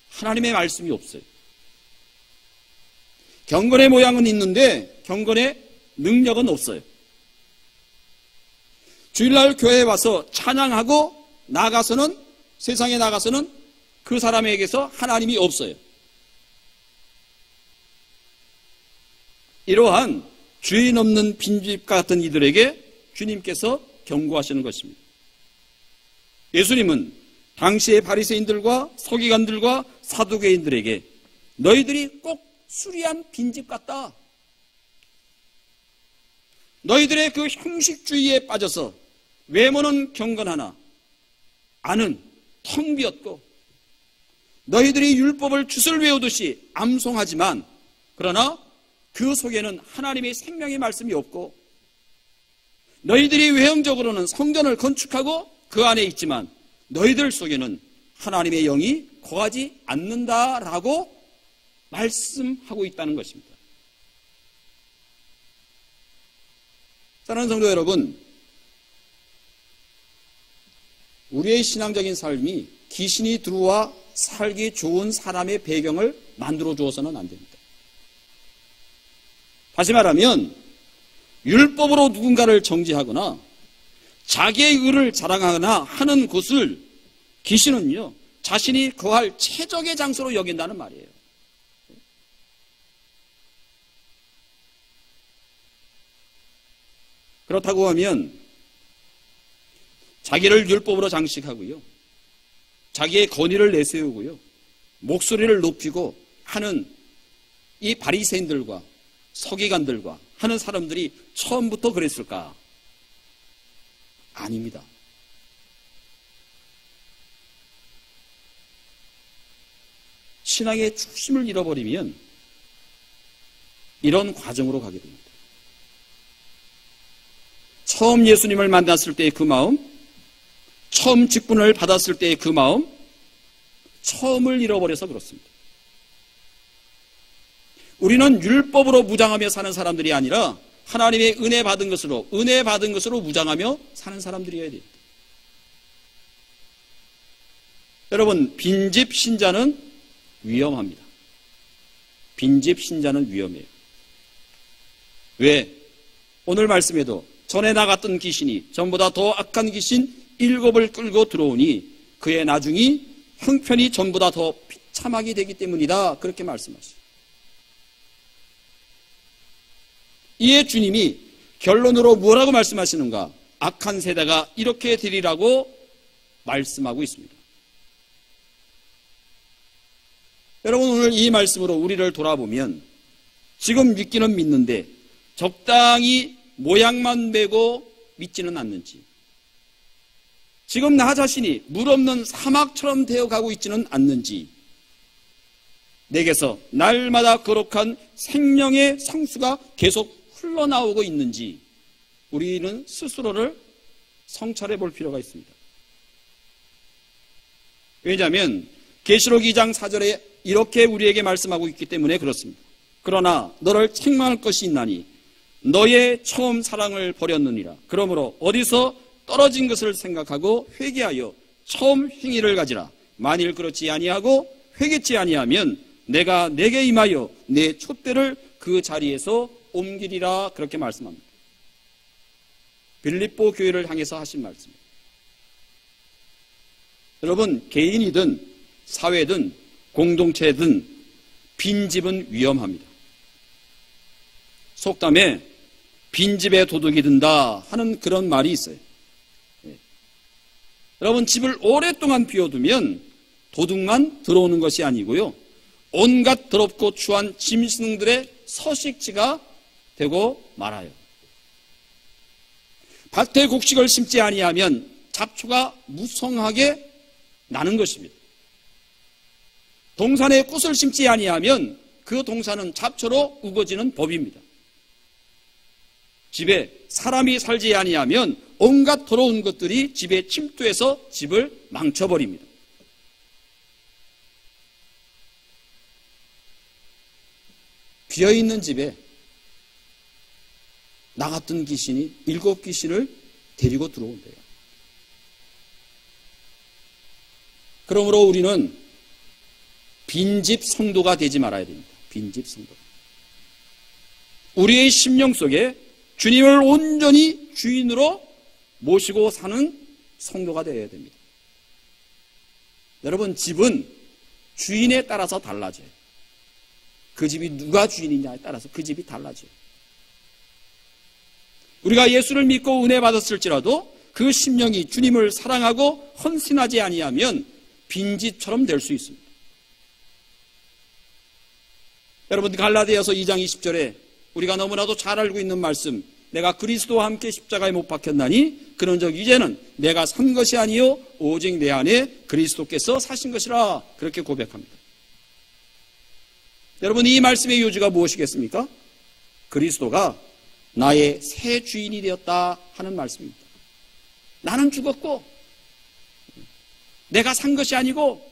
S1: 하나님의 말씀이 없어요. 경건의 모양은 있는데 경건의 능력은 없어요. 주일날 교회에 와서 찬양하고 나가서는, 세상에 나가서는 그 사람에게서 하나님이 없어요. 이러한 주인 없는 빈집 같은 이들에게 주님께서 경고하시는 것입니다. 예수님은 당시의 바리새인들과 서기관들과 사두개인들에게 너희들이 꼭 수리한 빈집 같다. 너희들의 그 형식주의에 빠져서 외모는 경건하나 안은 텅 비었고, 너희들이 율법을 주술 외우듯이 암송하지만 그러나 그 속에는 하나님의 생명의 말씀이 없고, 너희들이 외형적으로는 성전을 건축하고 그 안에 있지만 너희들 속에는 하나님의 영이 거하지 않는다라고 말씀하고 있다는 것입니다. 사랑하는 성도 여러분, 우리의 신앙적인 삶이 귀신이 들어와 살기 좋은 사람의 배경을 만들어 주어서는 안 됩니다. 다시 말하면 율법으로 누군가를 정죄하거나 자기의 의를 자랑하거나 하는 곳을 귀신은요, 자신이 거할 최적의 장소로 여긴다는 말이에요. 그렇다고 하면 자기를 율법으로 장식하고요, 자기의 권위를 내세우고요, 목소리를 높이고 하는 이 바리새인들과 서기관들과 하는 사람들이 처음부터 그랬을까? 아닙니다. 신앙의 중심을 잃어버리면 이런 과정으로 가게 됩니다. 처음 예수님을 만났을 때의 그 마음, 처음 직분을 받았을 때의 그 마음, 처음을 잃어버려서 그렇습니다. 우리는 율법으로 무장하며 사는 사람들이 아니라 하나님의 은혜 받은 것으로 무장하며 사는 사람들이어야 돼요. 여러분, 빈집 신자는 위험합니다. 빈집 신자는 위험해요. 왜? 오늘 말씀에도 전에 나갔던 귀신이 전보다 더 악한 귀신 7을 끌고 들어오니 그의 나중이 형편이 전보다 더 비참하게 되기 때문이다. 그렇게 말씀하시죠. 이에 주님이 결론으로 뭐라고 말씀하시는가? 악한 세대가 이렇게 되리라고 말씀하고 있습니다. 여러분, 오늘 이 말씀으로 우리를 돌아보면 지금 믿기는 믿는데 적당히 모양만 배고 믿지는 않는지, 지금 나 자신이 물 없는 사막처럼 되어가고 있지는 않는지, 내게서 날마다 거룩한 생명의 상수가 계속 흘러나오고 있는지 우리는 스스로를 성찰해 볼 필요가 있습니다. 왜냐하면 계시록 2장 4절에 이렇게 우리에게 말씀하고 있기 때문에 그렇습니다. 그러나 너를 책망할 것이 있나니 너의 처음 사랑을 버렸느니라. 그러므로 어디서 떨어진 것을 생각하고 회개하여 처음 행위를 가지라. 만일 그렇지 아니하고 회개치 아니하면 내가 내게 임하여 내 촛대를 그 자리에서 옮기리라. 그렇게 말씀합니다. 빌립보 교회를 향해서 하신 말씀입니다. 여러분, 개인이든 사회든 공동체든 빈집은 위험합니다. 속담에 빈집에 도둑이 든다 하는 그런 말이 있어요. 여러분, 집을 오랫동안 비워두면 도둑만 들어오는 것이 아니고요, 온갖 더럽고 추한 짐승들의 서식지가 되고 말아요. 밭에 곡식을 심지 아니하면 잡초가 무성하게 나는 것입니다. 동산에 꽃을 심지 아니하면 그 동산은 잡초로 우거지는 법입니다. 집에 사람이 살지 아니하면 온갖 더러운 것들이 집에 침투해서 집을 망쳐버립니다. 비어있는 집에 나갔던 귀신이 7귀신을 데리고 들어온대요. 그러므로 우리는 빈집 성도가 되지 말아야 됩니다. 빈집 성도. 우리의 심령 속에 주님을 온전히 주인으로 모시고 사는 성도가 되어야 됩니다. 여러분, 집은 주인에 따라서 달라져요. 그 집이 누가 주인이냐에 따라서 그 집이 달라져요. 우리가 예수를 믿고 은혜 받았을지라도 그 심령이 주님을 사랑하고 헌신하지 아니하면 빈집처럼 될 수 있습니다. 여러분, 갈라디아서 2장 20절에 우리가 너무나도 잘 알고 있는 말씀, 내가 그리스도와 함께 십자가에 못 박혔나니 그런즉 이제는 내가 산 것이 아니요 오직 내 안에 그리스도께서 사신 것이라. 그렇게 고백합니다. 여러분, 이 말씀의 요지가 무엇이겠습니까? 그리스도가 나의 새 주인이 되었다 하는 말씀입니다. 나는 죽었고 내가 산 것이 아니고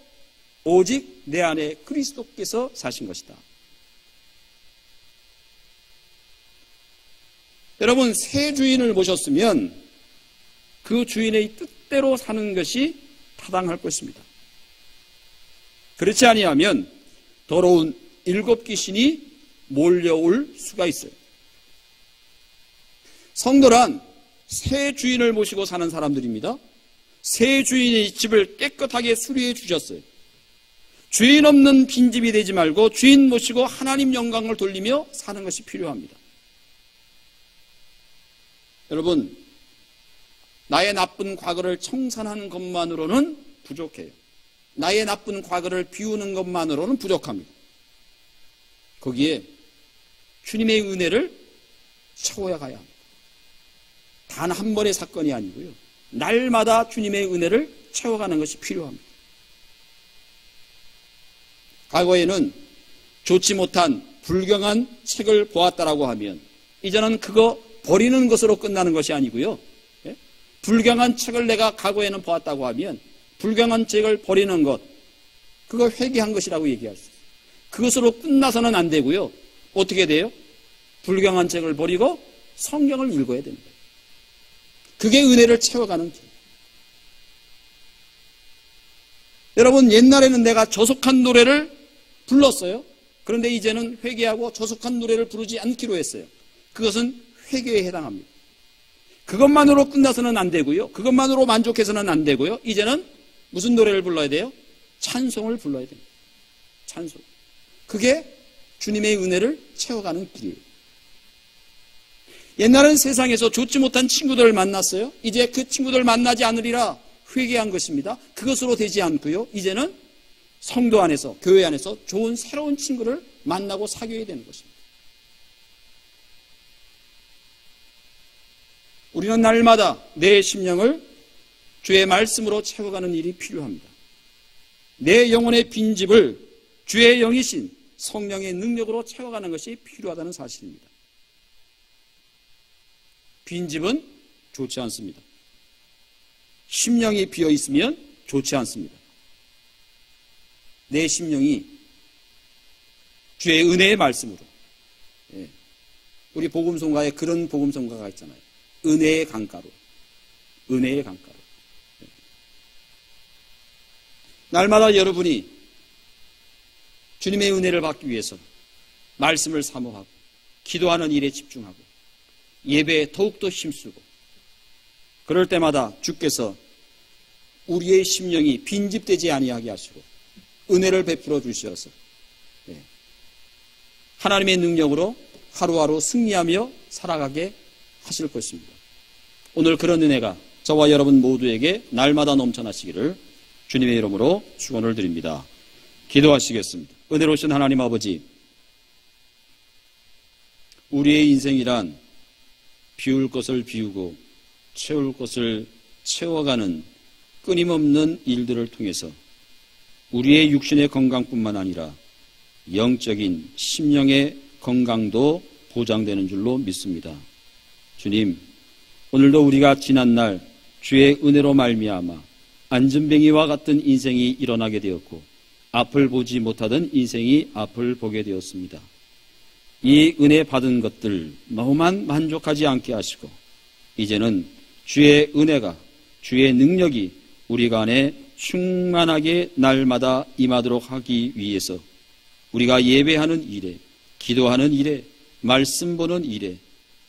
S1: 오직 내 안에 그리스도께서 사신 것이다. 여러분, 새 주인을 모셨으면 그 주인의 뜻대로 사는 것이 타당할 것입니다. 그렇지 아니하면 더러운 7귀신이 몰려올 수가 있어요. 성도란 새 주인을 모시고 사는 사람들입니다. 새 주인이 집을 깨끗하게 수리해 주셨어요. 주인 없는 빈집이 되지 말고 주인 모시고 하나님 영광을 돌리며 사는 것이 필요합니다. 여러분, 나의 나쁜 과거를 청산하는 것만으로는 부족해요. 나의 나쁜 과거를 비우는 것만으로는 부족합니다. 거기에 주님의 은혜를 채워야 가야 합니다. 단 한 번의 사건이 아니고요, 날마다 주님의 은혜를 채워가는 것이 필요합니다. 과거에는 좋지 못한 불경한 책을 보았다라고 하면 이제는 그거 버리는 것으로 끝나는 것이 아니고요, 불경한 책을 내가 과거에는 보았다고 하면 불경한 책을 버리는 것, 그거 회개한 것이라고 얘기할 수 있어요. 그것으로 끝나서는 안 되고요, 어떻게 돼요? 불경한 책을 버리고 성경을 읽어야 됩니다. 그게 은혜를 채워가는 길. 여러분, 옛날에는 내가 저속한 노래를 불렀어요. 그런데 이제는 회개하고 저속한 노래를 부르지 않기로 했어요. 그것은 회개에 해당합니다. 그것만으로 끝나서는 안 되고요. 그것만으로 만족해서는 안 되고요. 이제는 무슨 노래를 불러야 돼요? 찬송을 불러야 됩니다. 찬송. 그게 주님의 은혜를 채워가는 길이에요. 옛날은 세상에서 좋지 못한 친구들을 만났어요. 이제 그 친구들 만나지 않으리라 회개한 것입니다. 그것으로 되지 않고요. 이제는 성도 안에서, 교회 안에서 좋은 새로운 친구를 만나고 사귀어야 되는 것입니다. 우리는 날마다 내 심령을 주의 말씀으로 채워가는 일이 필요합니다. 내 영혼의 빈집을 주의 영이신 성령의 능력으로 채워가는 것이 필요하다는 사실입니다. 빈집은 좋지 않습니다. 심령이 비어 있으면 좋지 않습니다. 내 심령이 주의 은혜의 말씀으로, 우리 복음성가에 그런 복음성가가 있잖아요. 은혜의 강가로, 은혜의 강가로. 날마다 여러분이 주님의 은혜를 받기 위해서 말씀을 사모하고 기도하는 일에 집중하고 예배에 더욱더 힘쓰고 그럴 때마다 주께서 우리의 심령이 빈집되지 아니하게 하시고 은혜를 베풀어 주셔서 하나님의 능력으로 하루하루 승리하며 살아가게 하실 것입니다. 오늘 그런 은혜가 저와 여러분 모두에게 날마다 넘쳐나시기를 주님의 이름으로 축원을 드립니다. 기도하시겠습니다. 은혜로우신 하나님 아버지, 우리의 인생이란 비울 것을 비우고 채울 것을 채워가는 끊임없는 일들을 통해서 우리의 육신의 건강뿐만 아니라 영적인 심령의 건강도 보장되는 줄로 믿습니다. 주님, 오늘도 우리가 지난날 주의 은혜로 말미암아 안전뱅이와 같은 인생이 일어나게 되었고 앞을 보지 못하던 인생이 앞을 보게 되었습니다. 이 은혜 받은 것들 너무만 만족하지 않게 하시고 이제는 주의 은혜가, 주의 능력이 우리가 안에 충만하게 날마다 임하도록 하기 위해서 우리가 예배하는 일에, 기도하는 일에, 말씀 보는 일에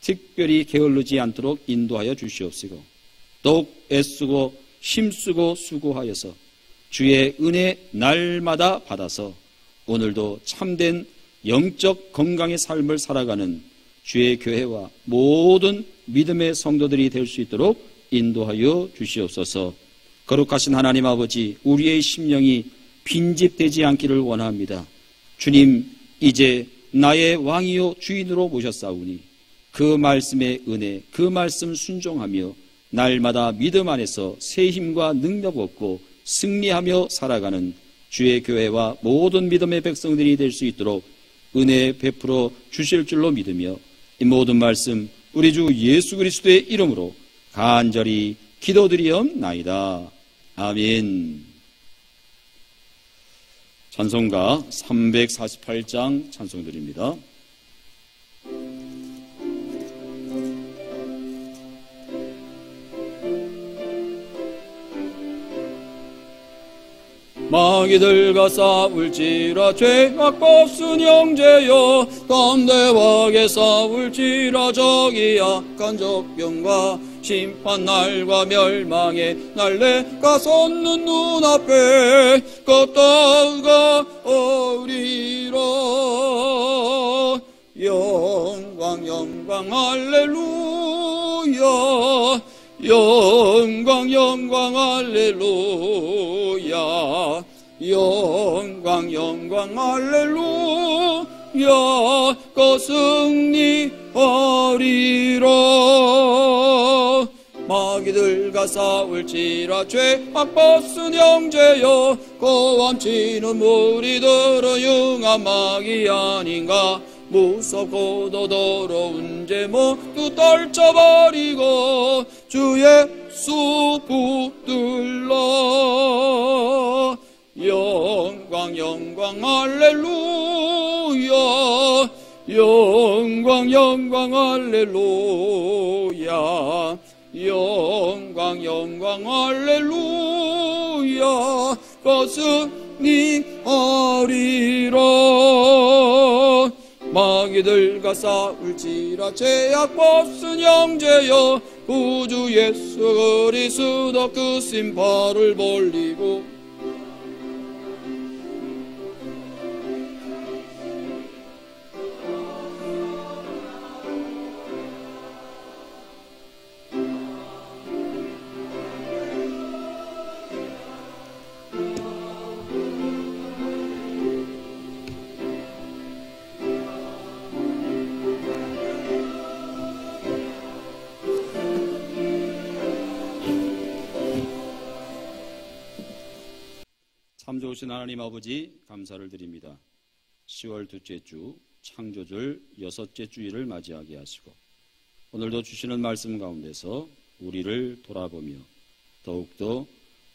S1: 특별히 게을르지 않도록 인도하여 주시옵시고 더욱 애쓰고 힘쓰고 수고하여서 주의 은혜 날마다 받아서 오늘도 참된 영적 건강의 삶을 살아가는 주의 교회와 모든 믿음의 성도들이 될 수 있도록 인도하여 주시옵소서. 거룩하신 하나님 아버지, 우리의 심령이 빈집되지 않기를 원합니다. 주님, 이제 나의 왕이요 주인으로 모셨사오니 그 말씀의 은혜, 그 말씀 순종하며 날마다 믿음 안에서 새 힘과 능력 얻고 승리하며 살아가는 주의 교회와 모든 믿음의 백성들이 될 수 있도록 은혜 베풀어 주실 줄로 믿으며 이 모든 말씀 우리 주 예수 그리스도의 이름으로 간절히 기도드리옵나이다. 아멘. 찬송가 348장 찬송드립니다. 마귀들과 싸울지라 죄악 벗은 형제여 담대하게 싸울지라 저기 약한 적병과 심판날과 멸망의 날 내가 섰는 눈앞에 걷다가 오리라. 영광 영광 할렐루야, 영광 영광 할렐루야, 영광 영광 할렐루야. 그 승리하리라. 마귀들과 싸울지라 죄악 벗은 형제여 고함치는 무리들은 융한 마귀 아닌가. 무섭고도 더러운 죄 모두 떨쳐버리고 주 예수 붙들라. 영광 영광 할렐루야, 영광 영광 할렐루야, 영광 영광 할렐루야. 그 승리하리라. 마귀들과 싸울지라 죄악 벗은 형제여 구주 예수 그리스도 그 신발을 벌리고 참 좋으신 하나님 아버지 감사를 드립니다. 10월 둘째 주 창조절 여섯째 주일을 맞이하게 하시고 오늘도 주시는 말씀 가운데서 우리를 돌아보며 더욱더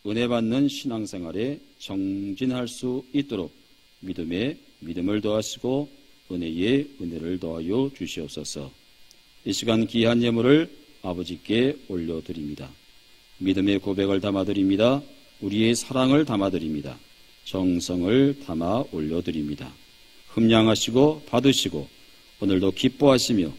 S1: 은혜 받는 신앙생활에 정진할 수 있도록 믿음에 믿음을 더하시고 은혜에 은혜를 더하여 주시옵소서. 이 시간 귀한 예물을 아버지께 올려드립니다. 믿음의 고백을 담아드립니다. 우리의 사랑을 담아드립니다. 정성을 담아 올려드립니다. 흠량하시고 받으시고 오늘도 기뻐하시며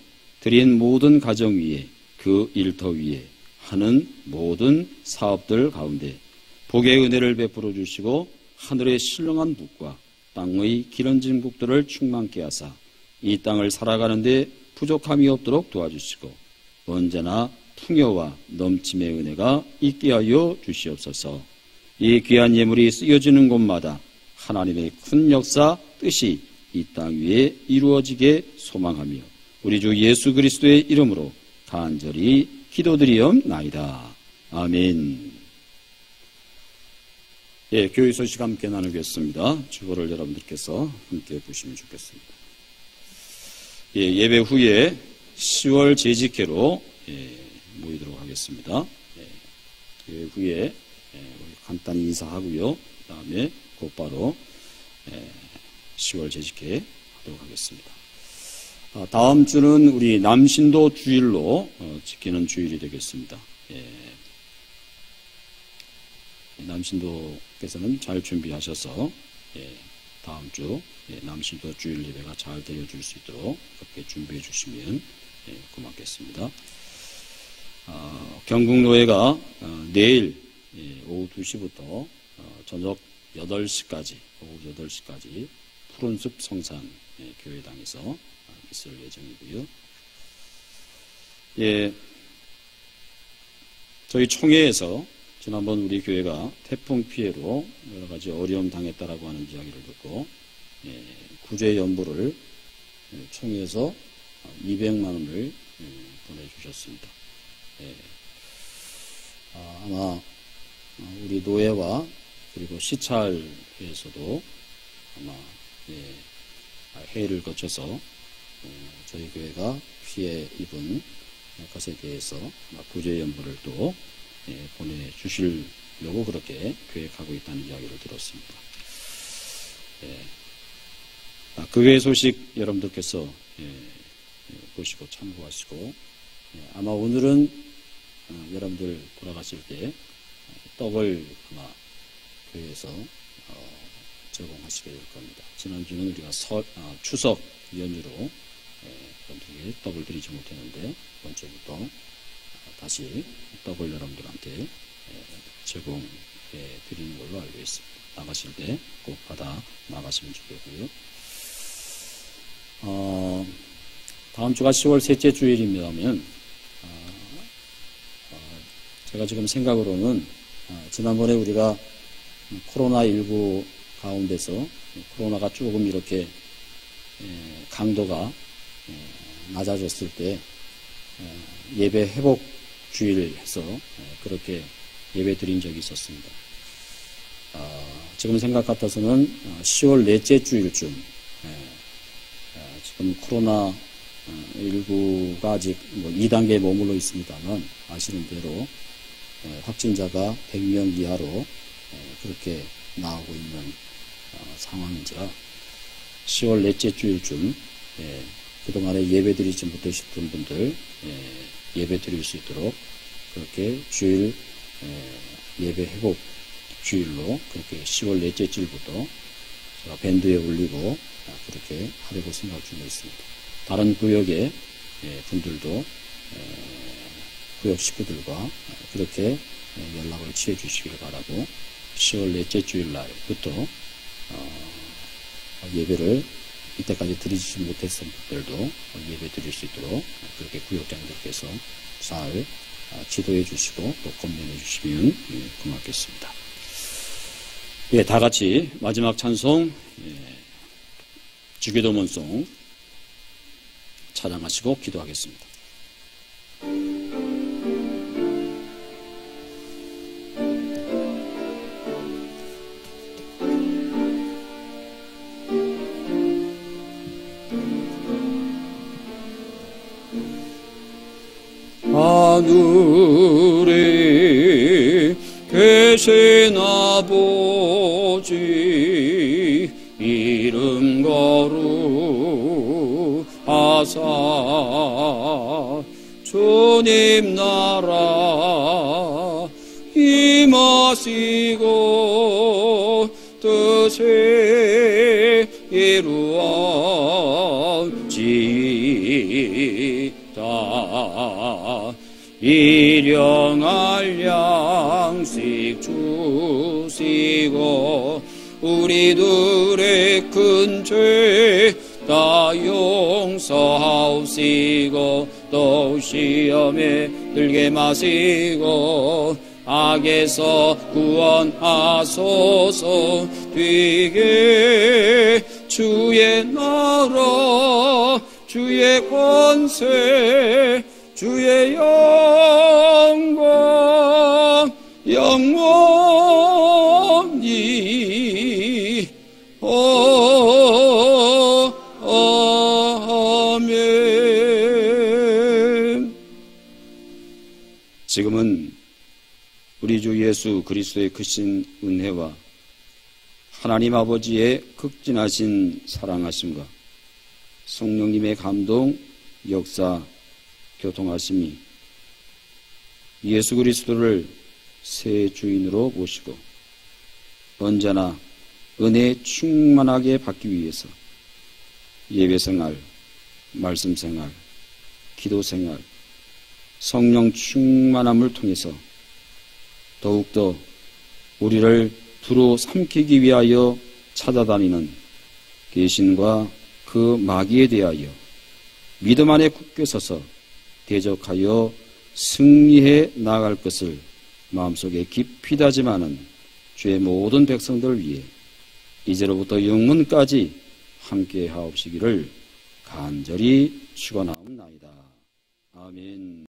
S1: 드린 모든 가정 위에 그 일터 위에 하는 모든 사업들 가운데 복의 은혜를 베풀어 주시고 하늘의 신령한 북과 땅의 기름진 북들을 충만케 하사 이 땅을 살아가는데 부족함이 없도록 도와주시고 언제나 풍요와 넘침의 은혜가 있게 하여 주시옵소서. 이 귀한 예물이 쓰여지는 곳마다 하나님의 큰 역사 뜻이 이 땅 위에 이루어지게 소망하며 우리 주 예수 그리스도의 이름으로 간절히 기도드리옵나이다. 아멘. 예, 교회 소식 함께 나누겠습니다. 주보를 여러분들께서 함께 보시면 좋겠습니다. 예, 예배 후에 10월 재직회로 모이도록 하겠습니다. 예배 후에 간단히 인사하고요. 그 다음에 곧바로 10월 재직회 하도록 하겠습니다. 다음 주는 우리 남신도 주일로 지키는 주일이 되겠습니다. 남신도께서는 잘 준비하셔서 다음 주 남신도 주일 예배가 잘 되어줄 수 있도록 그렇게 준비해 주시면 고맙겠습니다. 경북노회가 내일 오후 2시부터 저녁 8시까지, 오후 8시까지 푸른숲 성산 교회당에서 있을 예정이고요. 예, 저희 총회에서 지난번 우리 교회가 태풍 피해로 여러 가지 어려움 당했다라고 하는 이야기를 듣고 구제 연보를 총회에서 200만 원을 보내주셨습니다. 아마 우리 노회와 그리고 시찰회에서도 아마 회의를 거쳐서 저희 교회가 피해 입은 것에 대해서 구제 연보를 또 보내주시려고 그렇게 계획하고 있다는 이야기를 들었습니다. 그 외의 소식 여러분들께서 보시고 참고하시고 아마 오늘은 여러분들 돌아가실 때 떡을 아마 교회에서 제공하시게 될 겁니다. 지난주는 우리가 추석 연휴로 여러분들에게 떡을 드리지 못했는데 이번 주부터 다시 떡을 여러분들한테 제공해 드리는 걸로 알고 있습니다. 나가실 때 꼭 받아 나가시면 좋겠고요. 다음 주가 10월 셋째 주일입니다면 제가 지금 생각으로는 지난번에 우리가 코로나19 가운데서 코로나가 조금 이렇게 강도가 낮아졌을 때 예배 회복 주일 해서 그렇게 예배 드린 적이 있었습니다. 지금 생각 같아서는 10월 넷째 주일쯤 지금 코로나19가 아직 2단계에 머물러 있습니다만 아시는 대로 확진자가 100명 이하로 그렇게 나오고 있는 상황인지라 10월 넷째 주일쯤 그동안에 예배 드리지 못하셨던 분들 예배 드릴 수 있도록 그렇게 주일 예배 회복 주일로 그렇게 10월 넷째 주일부터 제가 밴드에 올리고 그렇게 하려고 생각 중에 있습니다. 다른 구역의 분들도 구역 식구들과 그렇게 연락을 취해 주시길 바라고 10월 넷째 주일날부터 예배를 이때까지 드리지 못했던 분들도 예배 드릴 수 있도록 그렇게 구역장들께서 잘 지도해 주시고 또 권면해 주시면 고맙겠습니다. 예, 다 같이 마지막 찬송 주기도문송 찬양하시고 기도하겠습니다. 하늘에 계신 아버지 이름 거룩하사 주님 나라 임하시고 뜻이 이루어지이다. 일용할 양식 주시고 우리들의 큰 죄 다 용서하옵시고 또 시험에 들게 마시고 악에서 구원하소서. 되게 주의 나라 주의 권세 주의 영광 영원히 아멘. 지금은 우리 주 예수 그리스도의 크신 은혜와 하나님 아버지의 극진하신 사랑하심과 성령님의 감동, 역사, 교통하심이 예수 그리스도를 새 주인으로 모시고 언제나 은혜 충만하게 받기 위해서 예배생활, 말씀생활, 기도생활, 성령 충만함을 통해서 더욱더 우리를 두루 삼키기 위하여 찾아다니는 귀신과 그 마귀에 대하여 믿음 안에 굳게 서서 대적하여 승리해 나아갈 것을 마음속에 깊이 다짐하는 주의 모든 백성들을 위해 이제로부터 영원까지 함께 하옵시기를 간절히 축원하옵나이다. 아멘.